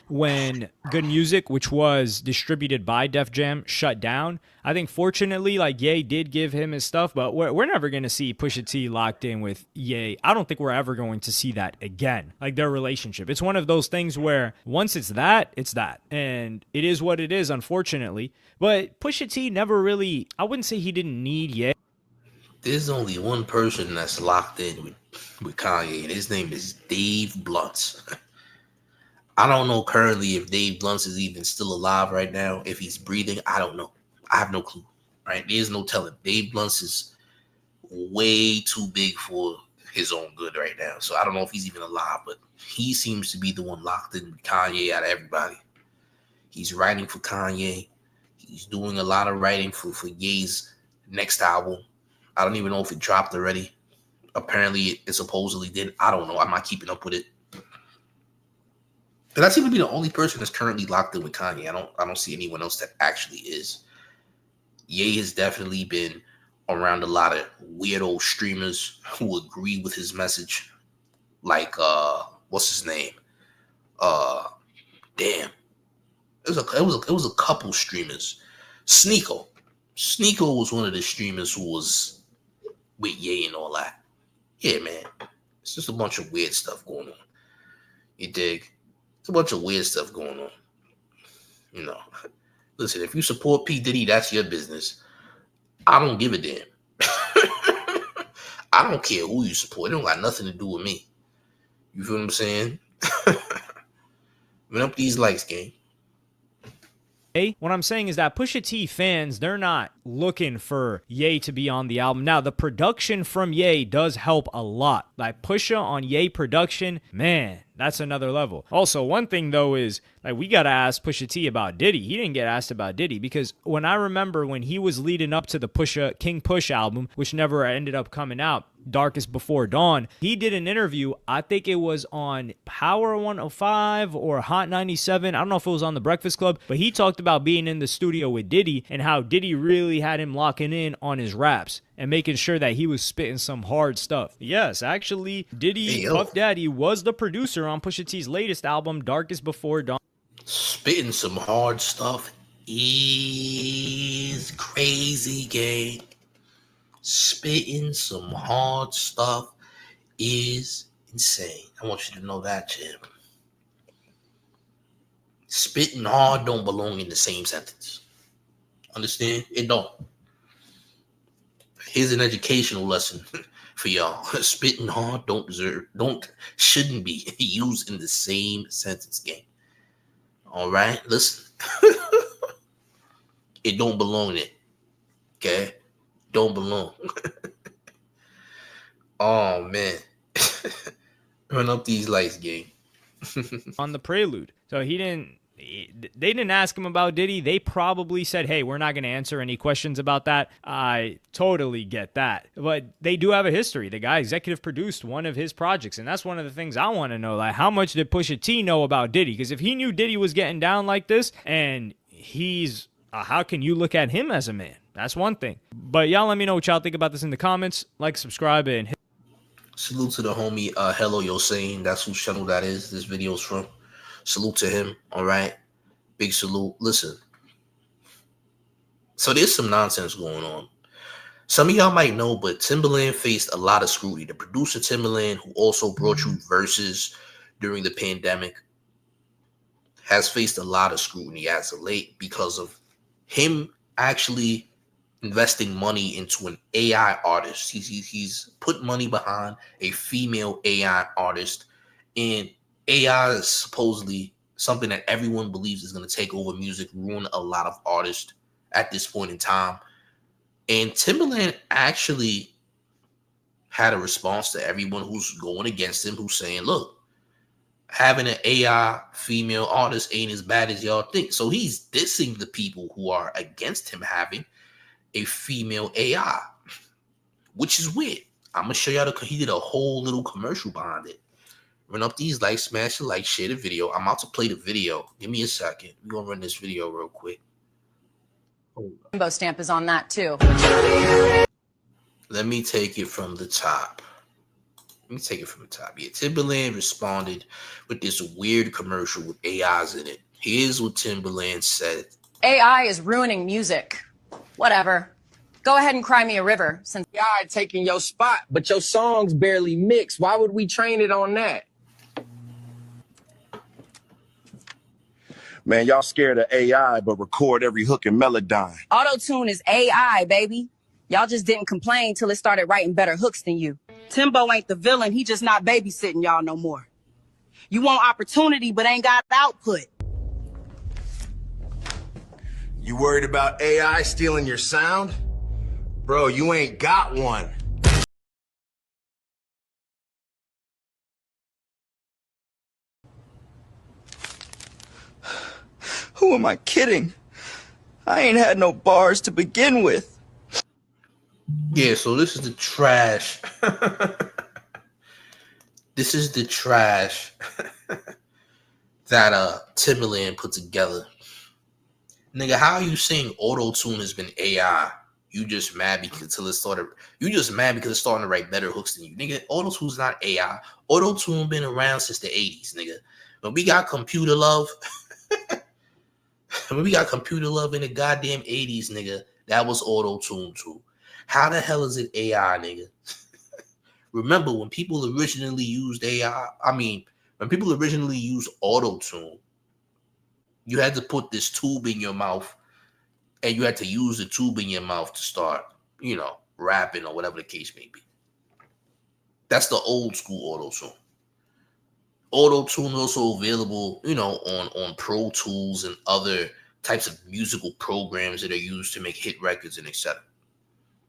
when Good Music, which was distributed by Def Jam, shut down. I think fortunately, like, Ye did give him his stuff, but we're never going to see Pusha T locked in with Ye. I don't think we're ever going to see that again, like their relationship. It's one of those things where once it's that, it's that. And it is what it is, unfortunately. But Pusha T never really, I wouldn't say he didn't need Ye. There's only one person that's locked in with Kanye, and his name is Dave Blunts. I don't know currently if Dave Blunts is even still alive right now. If he's breathing, I don't know. I have no clue, right? There's no telling. Dave Blunts is way too big for his own good right now. So I don't know if he's even alive, but he seems to be the one locked in with Kanye out of everybody. He's writing for Kanye. He's doing a lot of writing for Ye's next album. I don't even know if it dropped already. Apparently, it supposedly did. I don't know. I'm not keeping up with it. And that seems to be the only person that's currently locked in with Kanye. I don't see anyone else that actually is. Ye has definitely been around a lot of weirdo streamers who agree with his message. Like, what's his name? Damn. It was a couple streamers. Sneeko was one of the streamers who was with Ye and all that. Yeah, man. It's just a bunch of weird stuff going on. You dig? It's a bunch of weird stuff going on. You know. Listen, if you support P. Diddy, that's your business. I don't give a damn. I don't care who you support. It don't got nothing to do with me. You feel what I'm saying? Run up these likes, gang. What I'm saying is that Pusha T fans, they're not looking for Ye to be on the album. Now, the production from Ye does help a lot. Like Pusha on Ye production, man, that's another level. Also, one thing though is like we gotta ask Pusha T about Diddy. He didn't get asked about Diddy because when I remember when he was leading up to the King Push album, which never ended up coming out, Darkest Before Dawn, he did an interview. I think it was on Power 105 or Hot 97. I don't know if it was on The Breakfast Club, but he talked about being in the studio with Diddy and how Diddy really had him locking in on his raps and making sure that he was spitting some hard stuff. Yes, actually, Diddy, Puff Daddy, was the producer on Pusha T's latest album, Darkest Before Dawn. Spitting some hard stuff is crazy, gang. Spitting some hard stuff is insane. I want you to know that, Jim. Spitting hard don't belong in the same sentence. Understand? It don't. Here's an educational lesson for y'all. Spitting hard shouldn't be used in the same sentence, gang. All right? Listen. It don't belong in. Okay? Don't belong. Oh, man. Run up these lights, gang. On the Prelude. So they didn't ask him about Diddy. They probably said, hey, we're not going to answer any questions about that. I totally get that. But they do have a history. The guy executive produced one of his projects, and that's one of the things I want to know. Like, how much did Pusha T know about Diddy? Because if he knew Diddy was getting down like this, and he's, how can you look at him as a man? That's one thing. But y'all let me know what y'all think about this in the comments. Like, subscribe, and hit. Salute to the homie Hello Yosain. That's whose channel that is. This video's from. Salute to him. All right. Big salute. Listen. So there's some nonsense going on. Some of y'all might know, but Timbaland faced a lot of scrutiny. The producer Timbaland, who also brought you verses during the pandemic, has faced a lot of scrutiny as of late because of him actually investing money into an AI artist. He's put money behind a female AI artist, and AI is supposedly something that everyone believes is going to take over music, ruin a lot of artists at this point in time. And Timbaland actually had a response to everyone who's going against him, who's saying, look, having an AI female artist ain't as bad as y'all think. So he's dissing the people who are against him having a female AI, which is weird. I'm going to show y'all he did a whole little commercial behind it. Run up these likes, smash the like, share the video. I'm about to play the video. Give me a second. We're going to run this video real quick. Rainbow stamp is on that too. Let me take it from the top. Yeah, Timbaland responded with this weird commercial with AIs in it. Here's what Timbaland said. AI is ruining music. Whatever. Go ahead and cry me a river. Since AI taking your spot, but your songs barely mix. Why would we train it on that? Man, y'all scared of AI, but record every hook in Melodyne. Auto-tune is AI, baby. Y'all just didn't complain till it started writing better hooks than you. Timbo ain't the villain. He just not babysitting y'all no more. You want opportunity, but ain't got output. You worried about AI stealing your sound? Bro, you ain't got one. Who am I kidding? I ain't had no bars to begin with. Yeah, so this is the trash. This is the trash that Timbaland put together. Nigga, how are you saying auto-tune has been AI? You just mad because it started to write better hooks than you. Nigga, auto-tune's not AI. Auto-tune been around since the 80s, nigga. When we got computer love, in the goddamn 80s, nigga, that was auto-tune too. How the hell is it AI, nigga? Remember, when people originally used when people originally used auto-tune, you had to put this tube in your mouth and you had to use the tube in your mouth to start, rapping or whatever the case may be. That's the old school auto-tune. Auto-tune is also available, on Pro Tools and other types of musical programs that are used to make hit records and etc.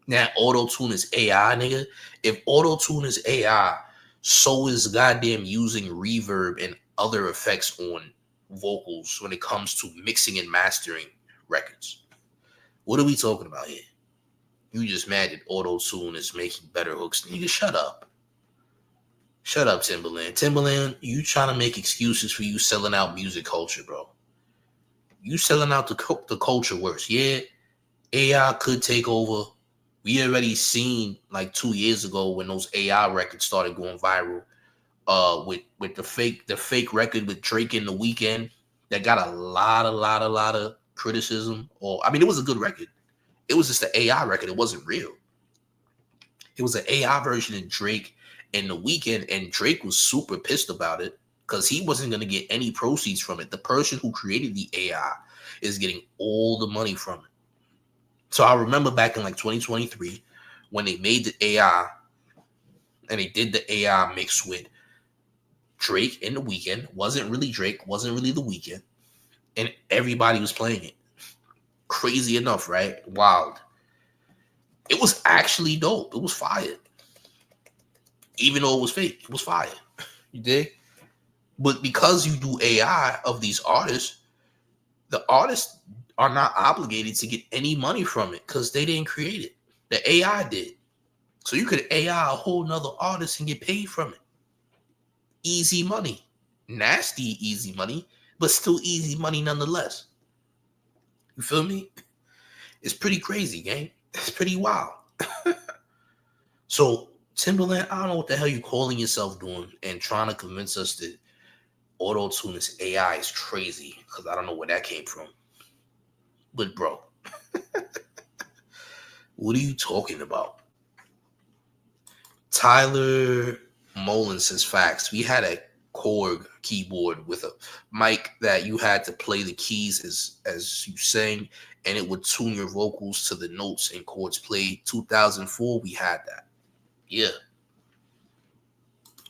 Now, auto-tune is AI, nigga. If auto-tune is AI, so is goddamn using reverb and other effects on vocals when it comes to mixing and mastering records. What are we talking about here? You just mad that auto-tune is making better hooks. Nigga, shut up. Shut up, Timbaland. Timbaland, you trying to make excuses for you selling out music culture, bro. You selling out the culture worse. Yeah, AI could take over. We already seen like 2 years ago when those AI records started going viral. With the fake record with Drake in The Weeknd that got a lot of criticism. It was a good record. It was just an AI record. It wasn't real. It was an AI version of Drake and The Weeknd, and Drake was super pissed about it because he wasn't going to get any proceeds from it. The person who created the AI is getting all the money from it. So I remember back in like 2023 when they made the AI and they did the AI mix with Drake and The Weeknd. Wasn't really Drake, wasn't really The Weeknd, and everybody was playing it. Crazy enough, right? Wild. It was actually dope. It was fire. Even though it was fake, it was fire. You dig? But because you do AI of these artists, the artists are not obligated to get any money from it because they didn't create it. The AI did. So you could AI a whole nother artist and get paid from it. Easy money. Nasty easy money, but still easy money nonetheless. You feel me? It's pretty crazy, gang. It's pretty wild. So, Timbaland, I don't know what the hell you're calling yourself doing and trying to convince us that auto-tune is AI is crazy because I don't know where that came from. But, bro, what are you talking about? Tyler Mullen says facts. We had a Korg keyboard with a mic that you had to play the keys as you sang, and it would tune your vocals to the notes and chords played. 2004, we had that. Yeah.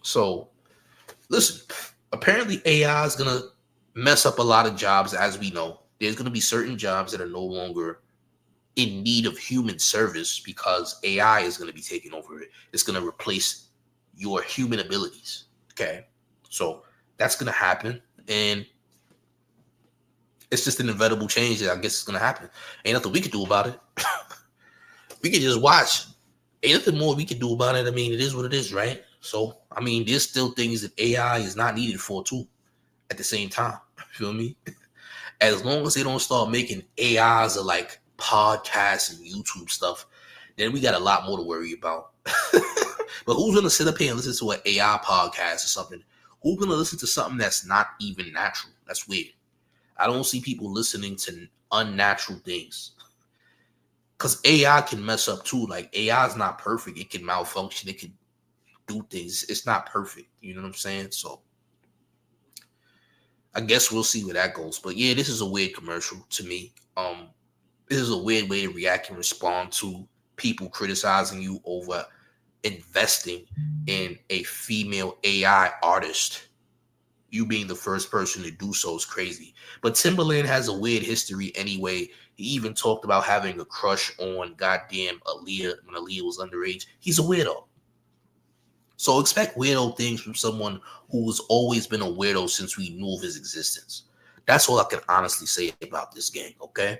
So, listen, apparently AI is going to mess up a lot of jobs, as we know. There's going to be certain jobs that are no longer in need of human service because AI is going to be taking over it. It's going to replace your human abilities. Okay. So that's going to happen. And it's just an inevitable change that I guess is going to happen. Ain't nothing we can do about it. We can just watch. Ain't nothing more we can do about it. I mean, it is what it is, right? So, I mean, there's still things that AI is not needed for too at the same time. Feel me? As long as they don't start making AIs of like podcasts and YouTube stuff, then we got a lot more to worry about. But who's going to sit up here and listen to an AI podcast or something? Who's going to listen to something that's not even natural? That's weird. I don't see people listening to unnatural things. Because AI can mess up too. Like, AI is not perfect. It can malfunction. It can do things. It's not perfect. You know what I'm saying? So, I guess we'll see where that goes. But yeah, this is a weird commercial to me. This is a weird way to react and respond to people criticizing you over investing in a female AI artist. You being the first person to do so is crazy. But Timbaland has a weird history anyway. He even talked about having a crush on goddamn Aaliyah when Aaliyah was underage. He's a weirdo. So expect weirdo things from someone who has always been a weirdo since we knew of his existence. That's all I can honestly say about this gang, okay?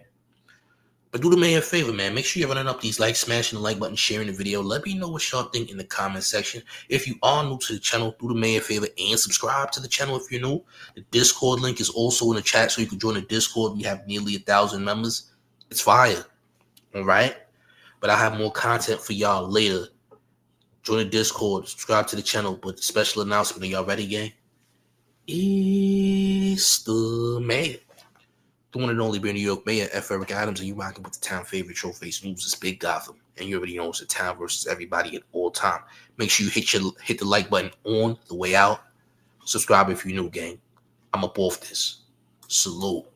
But do the man a favor, man. Make sure you're running up these likes, smashing the like button, sharing the video. Let me know what y'all think in the comment section. If you are new to the channel, do the man a favor and subscribe to the channel if you're new. The Discord link is also in the chat, so you can join the Discord. We have nearly 1,000 members. It's fire, all right? But I have more content for y'all later. Join the Discord, subscribe to the channel. But the special announcement, are y'all ready, gang? It's the man. The one and only New York Mayor, F. Eric Adams, and you rocking with the town favorite Showface News. It's Big Gotham, and you already know it's the town versus everybody at all time. Make sure you hit the like button on the way out. Subscribe if you're new, gang. I'm up off this. Salute.